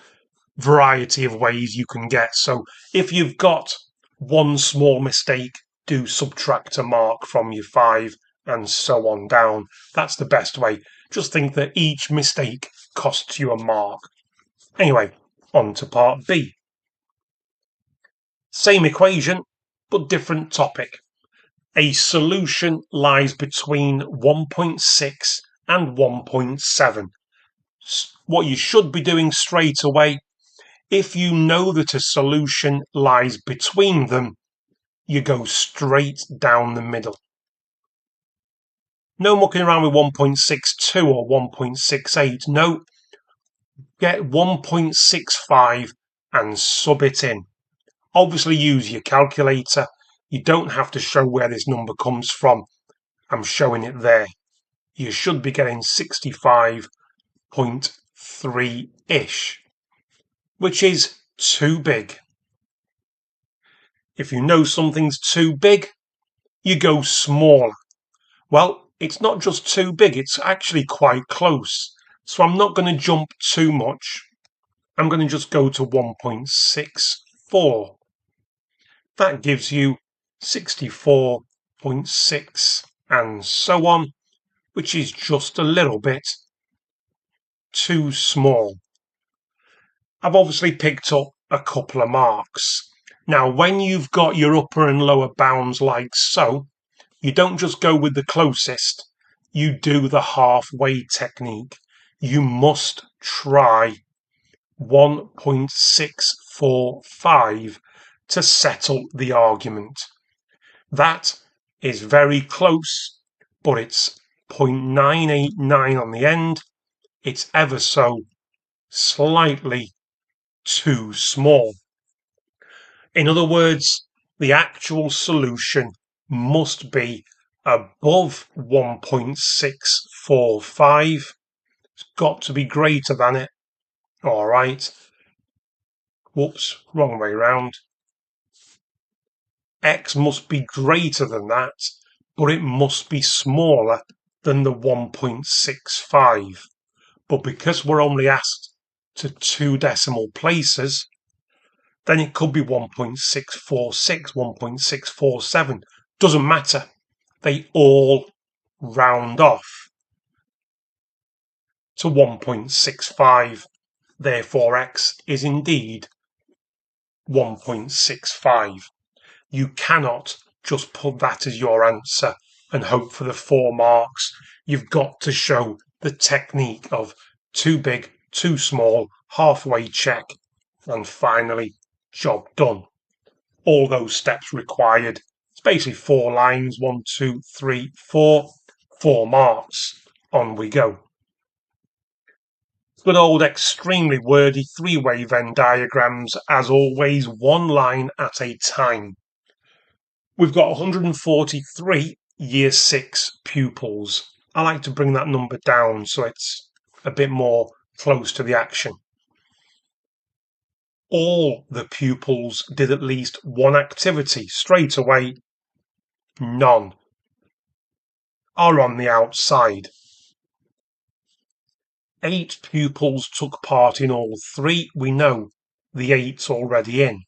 variety of ways you can get. So, if you've got one small mistake, do subtract a mark from your 5 and so on down. That's the best way. Just think that each mistake costs you a mark. Anyway, on to part B. Same equation, but different topic. A solution lies between 1.6 and 1.7. What you should be doing straight away, if you know that a solution lies between them, you go straight down the middle. No mucking around with 1.62 or 1.68. No, get 1.65 and sub it in. Obviously use your calculator. You don't have to show where this number comes from. I'm showing it there. You should be getting 65.3-ish, which is too big. If you know something's too big, you go smaller. Well, it's not just too big, it's actually quite close. So I'm not going to jump too much. I'm going to just go to 1.64. That gives you 64.6 and so on, which is just a little bit too small. I've obviously picked up a couple of marks. Now, when you've got your upper and lower bounds like so, you don't just go with the closest, you do the halfway technique. You must try 1.645 to settle the argument. That is very close, but it's 0.989 on the end. It's ever so slightly too small. In other words, the actual solution must be above 1.645. It's got to be greater than it. All right. Whoops, wrong way round. X must be greater than that, but it must be smaller than the 1.65. But because we're only asked to 2 decimal places, then it could be 1.646, 1.647. Doesn't matter. They all round off to 1.65. Therefore, X is indeed 1.65. You cannot just put that as your answer and hope for the 4 marks. You've got to show the technique of too big, too small, halfway check, and finally, job done. All those steps required. It's basically 4 lines, 1, 2, 3, 4, 4 marks. On we go. Good old extremely wordy 3-way Venn diagrams, as always, 1 line at a time. We've got 143 Year 6 pupils. I like to bring that number down so it's a bit more close to the action. all the pupils did at least one activity. Straight away, none are on the outside. 8 pupils took part in all 3. We know the 8's already in.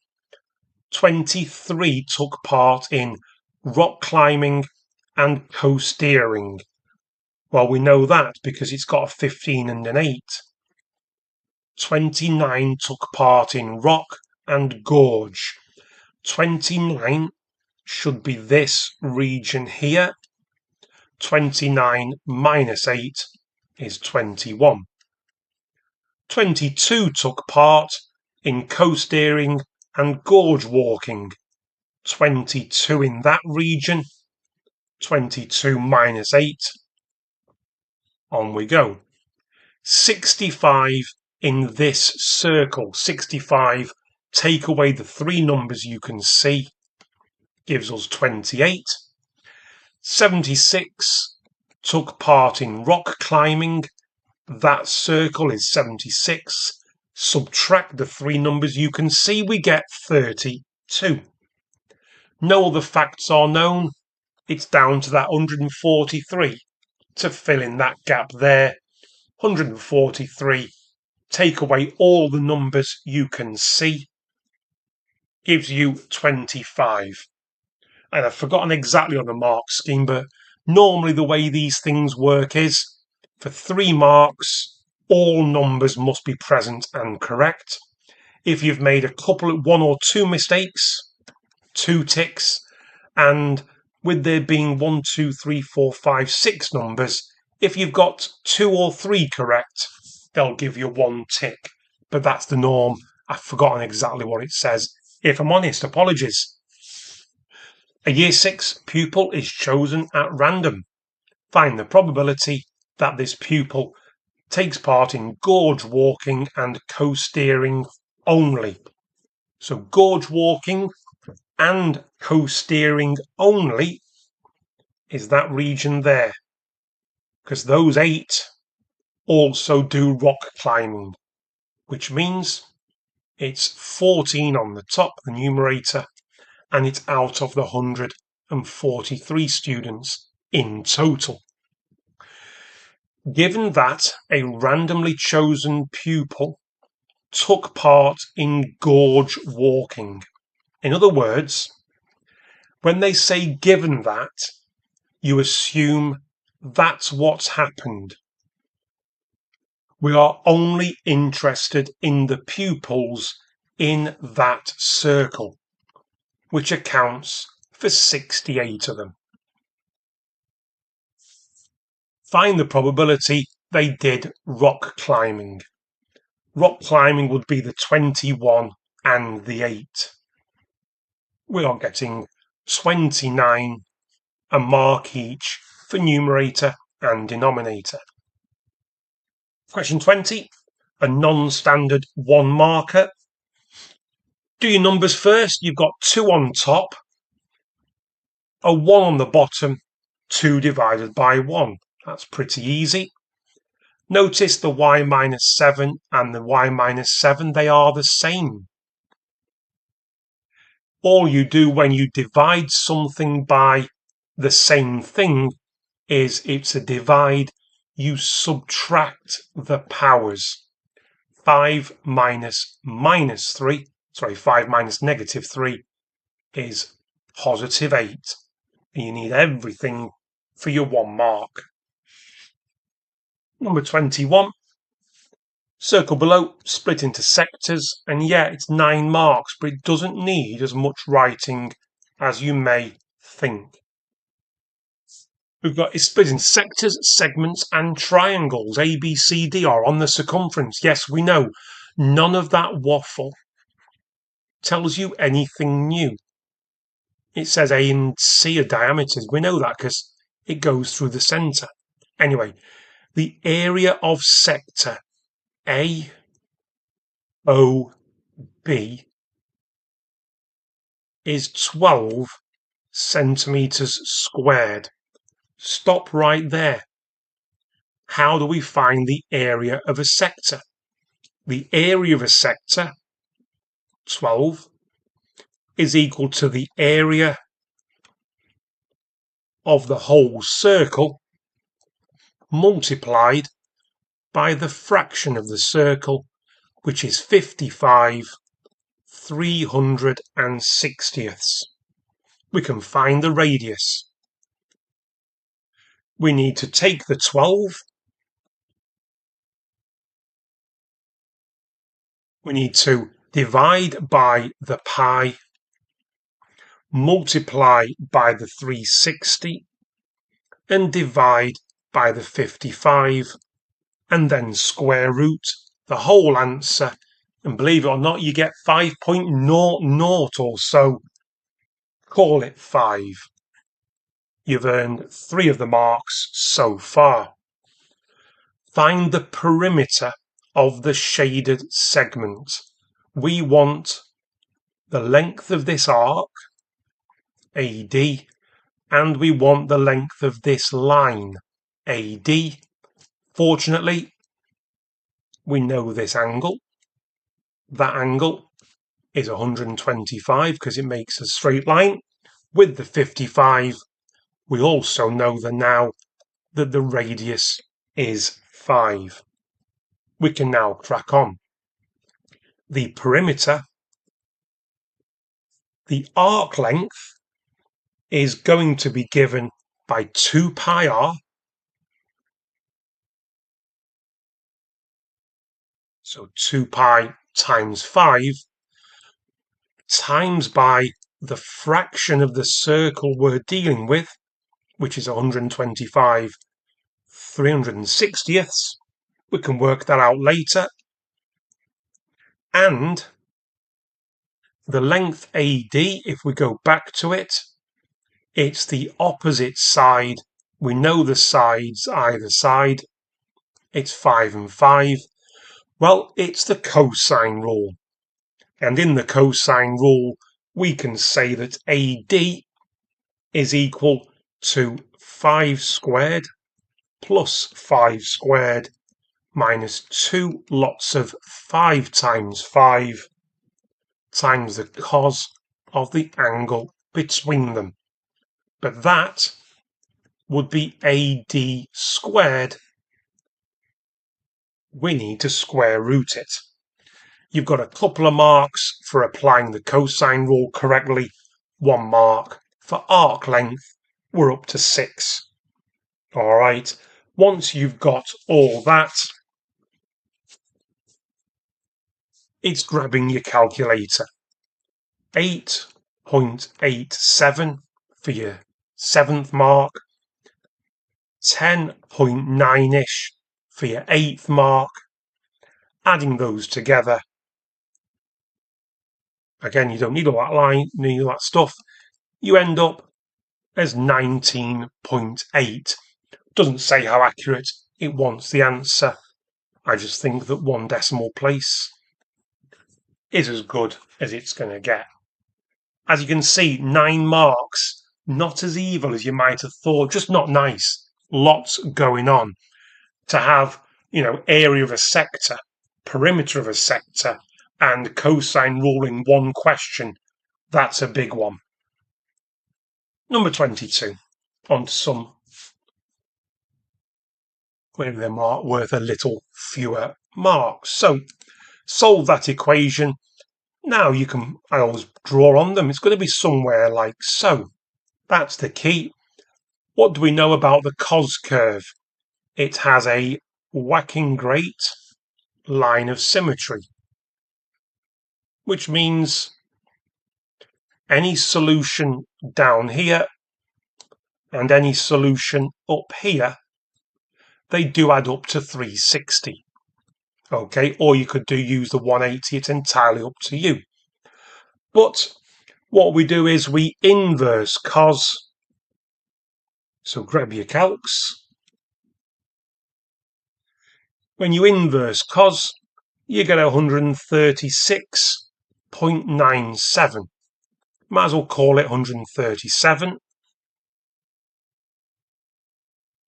23 took part in rock climbing and coasteering. Well, we know that because it's got a 15 and an 8. 29 took part in rock and gorge. 29 should be this region here. 29 minus 8 is 21. 22 took part in coasteering and gorge walking. 22 in that region. 22 minus 8. On we go. 65 in this circle. 65, take away the 3 numbers you can see, gives us 28. 76 took part in rock climbing. That circle is 76. Subtract the 3 numbers you can see, we get 32. No other facts are known. It's down to that 143 to fill in that gap there. 143, take away all the numbers you can see, gives you 25. And I've forgotten exactly on the mark scheme, but normally the way these things work is for 3 marks, all numbers must be present and correct. If you've made a couple of 1 or 2 mistakes, 2 ticks, and with there being 1, 2, 3, 4, 5, 6 numbers, if you've got 2 or 3 correct, they'll give you 1 tick. But that's the norm. I've forgotten exactly what it says. If I'm honest, apologies. A Year 6 pupil is chosen at random. Find the probability that this pupil takes part in gorge walking and coasteering only. So gorge walking and coasteering only is that region there, because those 8 also do rock climbing, which means it's 14 on the top, the numerator, and it's out of the 143 students in total. Given that a randomly chosen pupil took part in gorge walking, in other words, when they say given that, you assume that's what's happened. We are only interested in the pupils in that circle, which accounts for 68 of them. Find the probability they did rock climbing. Rock climbing would be the 21 and the 8. We are getting 29, a mark each for numerator and denominator. Question 20, a non-standard 1 marker. Do your numbers first. You've got 2 on top, a 1 on the bottom, 2 divided by 1. That's pretty easy. Notice the y minus 7 and the y minus 7, they are the same. All you do when you divide something by the same thing is it's a divide. You subtract the powers. 5 minus negative 3 is positive 8. And you need everything for your 1 mark. Number 21. Circle below, split into sectors, and yeah, it's 9 marks, but it doesn't need as much writing as you may think. We've got it split into sectors, segments, and triangles. A, B, C, D are on the circumference. Yes, we know. None of that waffle tells you anything new. It says A and C are diameters. We know that because it goes through the centre. Anyway, the area of sector A, O, B is 12 centimetres squared. Stop right there. How do we find the area of a sector? The area of a sector 12 is equal to the area of the whole circle multiplied by the fraction of the circle, which is 55/360ths. We can find the radius. We need to take the 12. We need to divide by the pi, multiply by the 360, and divide by the 55, and then square root the whole answer. And believe it or not, you get 5.00 or so. Call it 5. You've earned 3 of the marks so far. Find the perimeter of the shaded segment. We want the length of this arc, AD, and we want the length of this line, AD. Fortunately, we know this angle. That angle is 125 because it makes a straight line. With the 55, we also know now that the radius is 5. We can now crack on. The perimeter, the arc length, is going to be given by 2 pi r. So 2 pi times 5 times by the fraction of the circle we're dealing with, which is 125/360ths. We can work that out later. And the length AD, if we go back to it, it's the opposite side. We know the sides either side. It's 5 and 5. Well, it's the cosine rule. And in the cosine rule, we can say that AD is equal to 5 squared plus 5 squared minus 2 lots of 5 times 5 times the cos of the angle between them. But that would be AD squared. We need to square root it. You've got a couple of marks for applying the cosine rule correctly. 1 mark. For arc length, we're up to 6. All right. Once you've got all that, it's grabbing your calculator. 8.87 for your 7th mark. 10.9-ish for your 8th mark. Adding those together. Again, you don't need all that line, need all that stuff. You end up as 19.8. Doesn't say how accurate it wants the answer. I just think that 1 decimal place is as good as it's going to get. As you can see, 9 marks, not as evil as you might have thought, just not nice. Lots going on. To have, area of a sector, perimeter of a sector, and cosine rule in 1 question, that's a big one. Number 22, on to some where they're worth a little fewer marks. So, solve that equation. Now I always draw on them. It's going to be somewhere like so. That's the key. What do we know about the cos curve? It has a whacking great line of symmetry, which means any solution down here and any solution up here, they do add up to 360. Okay, or you could use the 180, it's entirely up to you. But what we do is we inverse cos. So grab your calcs. When you inverse cos, you get 136.97. Might as well call it 137.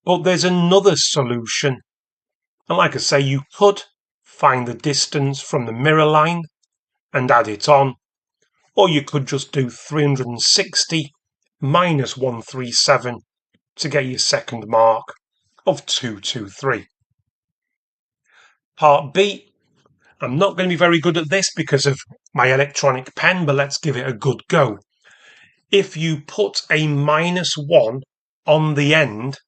But there's another solution. And like I say, you could find the distance from the mirror line. and add it on, or you could just do 360 minus 137 to get your second mark of 223. Part B. I'm not going to be very good at this because of my electronic pen, but let's give it a good go. If you put a -1 on the end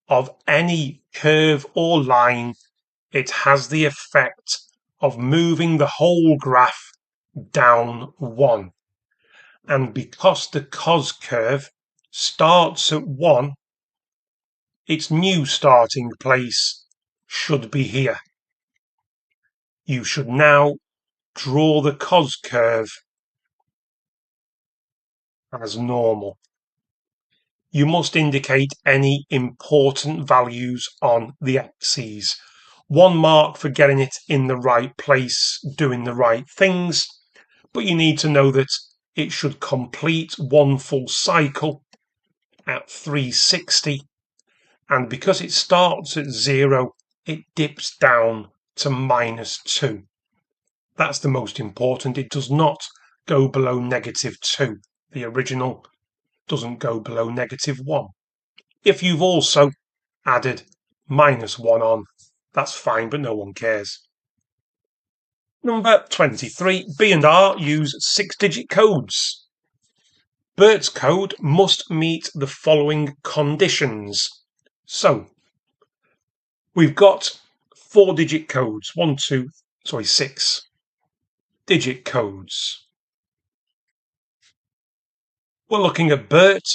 of any curve or line, it has the effect of moving the whole graph down 1. And because the cos curve starts at 1, its new starting place should be here. You should now draw the cos curve as normal. You must indicate any important values on the axes. 1 mark for getting it in the right place, doing the right things, but you need to know that it should complete 1 full cycle at 360, and because it starts at 0, it dips down to -2. That's the most important. It does not go below -2. The original doesn't go below -1. If you've also added -1 on, that's fine, but no one cares. Number 23, B and R use 6-digit codes. Bert's code must meet the following conditions. So, we've got 4-digit codes, 6-digit codes. We're looking at Bert.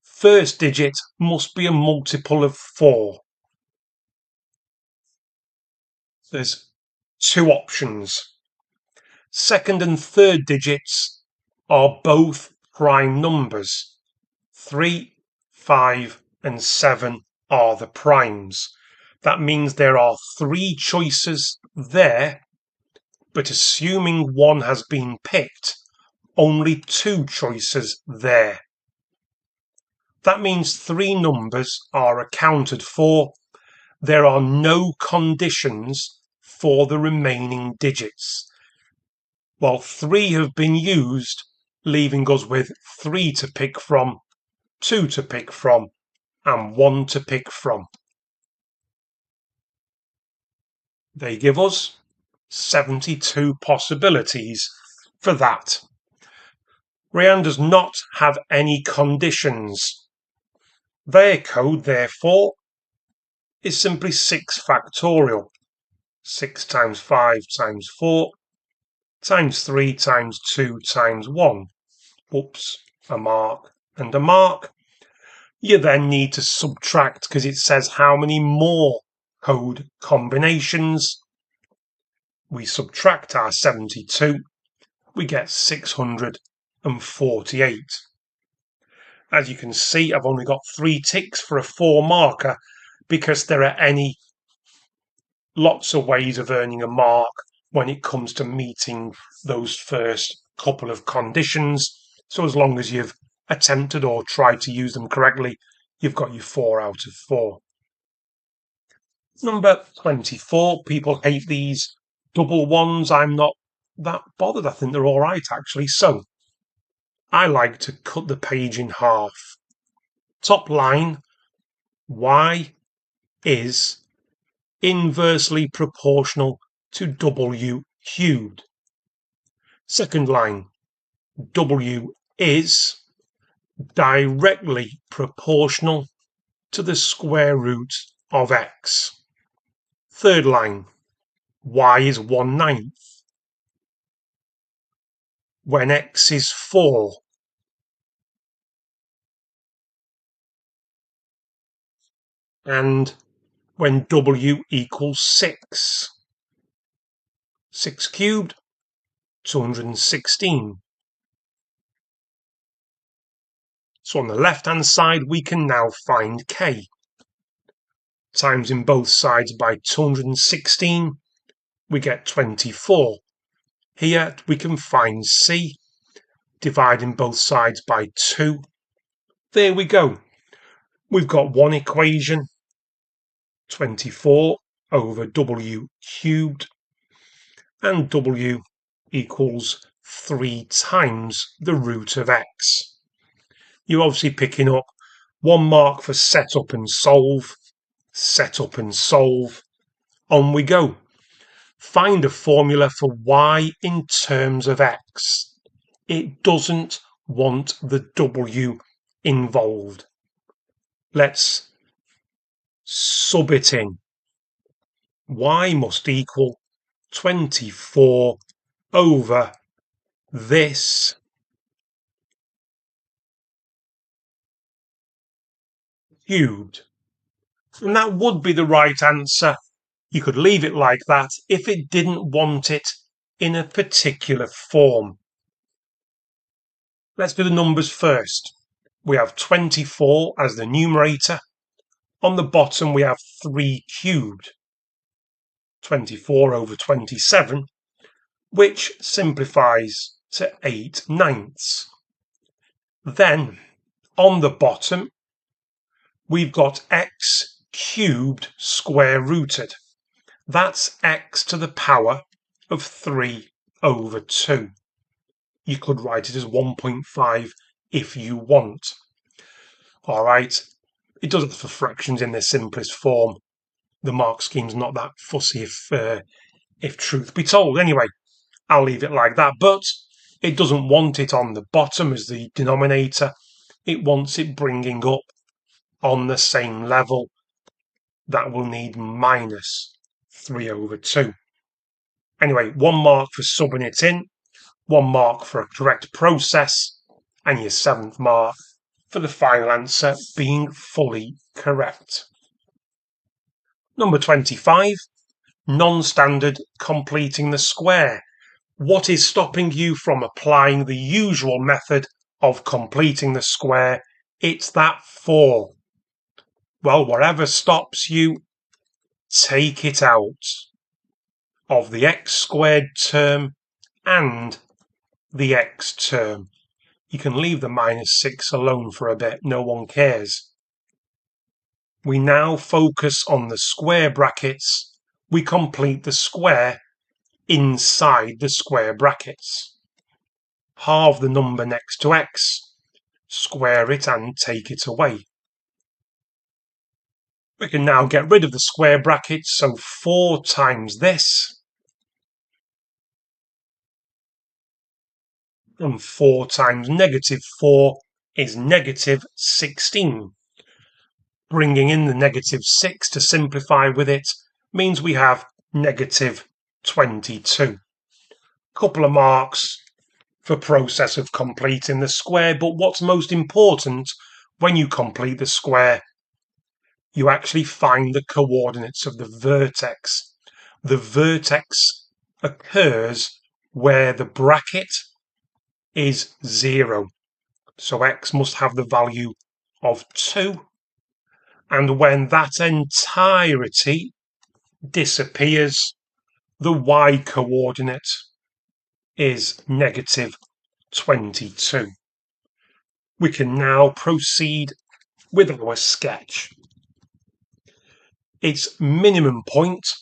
First digit must be a multiple of 4. There's 2 options. Second and third digits are both prime numbers. 3, 5, and 7 are the primes. That means there are 3 choices there, but assuming 1 has been picked, only 2 choices there. That means 3 numbers are accounted for. There are no conditions for the remaining digits. Well, 3 have been used, leaving us with 3 to pick from, 2 to pick from, and 1 to pick from. They give us 72 possibilities for that. Rayan does not have any conditions. Their code, therefore, is simply 6 factorial. 6 times 5 times 4 times 3 times 2 times 1. Whoops, a mark and a mark. You then need to subtract because it says how many more code combinations. We subtract our 72, we get 648. As you can see, I've only got 3 ticks for a 4 marker because there are lots of ways of earning a mark when it comes to meeting those first couple of conditions. So as long as you've attempted or tried to use them correctly, you've got your 4 out of 4. Number 24, people hate these double ones. I'm not that bothered. I think they're all right, actually. So I like to cut the page in half. Top line, y is inversely proportional to w cubed. Second line, w is directly proportional to the square root of x. Third line, y is 1/9 when x is 4. And when w equals 6. 6 cubed, 216. So on the left-hand side, we can now find k. Timesing both sides by 216, we get 24. Here we can find c, dividing both sides by 2. There we go. We've got one equation, 24 over w cubed, and w equals 3 times the root of x. You're obviously picking up 1 mark for set up and solve. Set up and solve. On we go. Find a formula for y in terms of x. It doesn't want the w involved. Let's sub it in. Y must equal 24 over this cubed. And that would be the right answer. You could leave it like that if it didn't want it in a particular form. Let's do the numbers first. We have 24 as the numerator. On the bottom we have 3 cubed. 24 over 27, which simplifies to 8/9. Then on the bottom we've got x cubed square rooted. That's x to the power of 3 over 2. You could write it as 1.5 if you want. Alright, it does it for fractions in their simplest form. The mark scheme's not that fussy if truth be told. Anyway, I'll leave it like that, but it doesn't want it on the bottom as the denominator. It wants it bringing up on the same level. That will need minus 3 over 2. Anyway, 1 mark for subbing it in, 1 mark for a correct process, and your 7th mark for the final answer being fully correct. Number 25, non-standard completing the square. What is stopping you from applying the usual method of completing the square? It's that 4. Well, whatever stops you, take it out of the x squared term and the x term. You can leave the -6 alone for a bit, no one cares. We now focus on the square brackets. We complete the square inside the square brackets. Halve the number next to x, square it and take it away. We can now get rid of the square brackets, so 4 times this, and 4 times -4 is -16. Bringing in the -6 to simplify with it means we have -22. Couple of marks for process of completing the square, but what's most important when you complete the square, you actually find the coordinates of the vertex. The vertex occurs where the bracket is 0. So x must have the value of 2. And when that entirety disappears, the y coordinate is -22. We can now proceed with our sketch. Its minimum point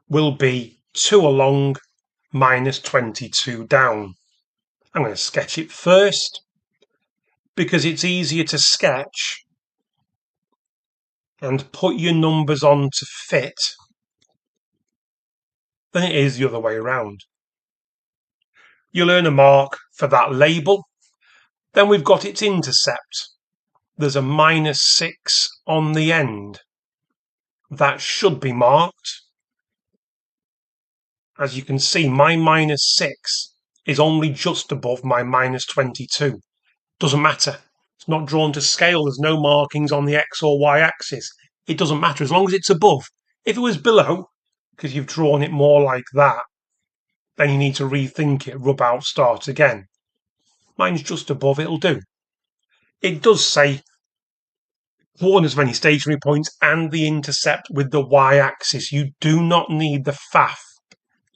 will be 2 along -22 down. I'm going to sketch it first because it's easier to sketch and put your numbers on to fit than it is the other way around. You'll earn a mark for that label. Then we've got its intercept. There's a -6 on the end. That should be marked. As you can see, my -6 is only just above my -22. Doesn't matter. It's not drawn to scale. There's no markings on the x or y axis. It doesn't matter as long as it's above. If it was below, because you've drawn it more like that, then you need to rethink it, rub out, start again. Mine's just above, it'll do. It does say coordinates of any stationary points and the intercept with the y-axis. You do not need the faff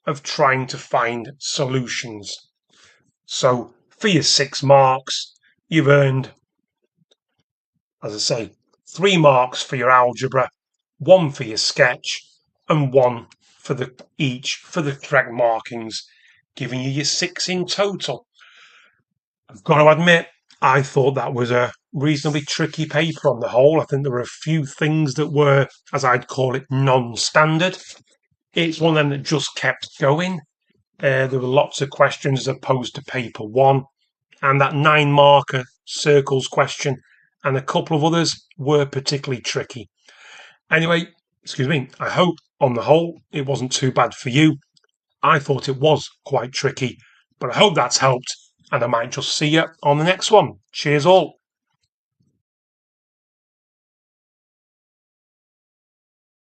of trying to find solutions. So for your 6 marks, you've earned, as I say, 3 marks for your algebra, 1 for your sketch, and 1 for each for the correct markings giving you your 6 in total. I've got to admit, I thought that was a reasonably tricky paper on the whole. I think there were a few things that were, as I'd call it, non-standard. It's one of them that just kept going. There were lots of questions as opposed to paper 1, and that 9-marker circles question and a couple of others were particularly tricky. Anyway, excuse me, I hope on the whole it wasn't too bad for you. I thought it was quite tricky, but I hope that's helped, and I might just see you on the next one. Cheers all.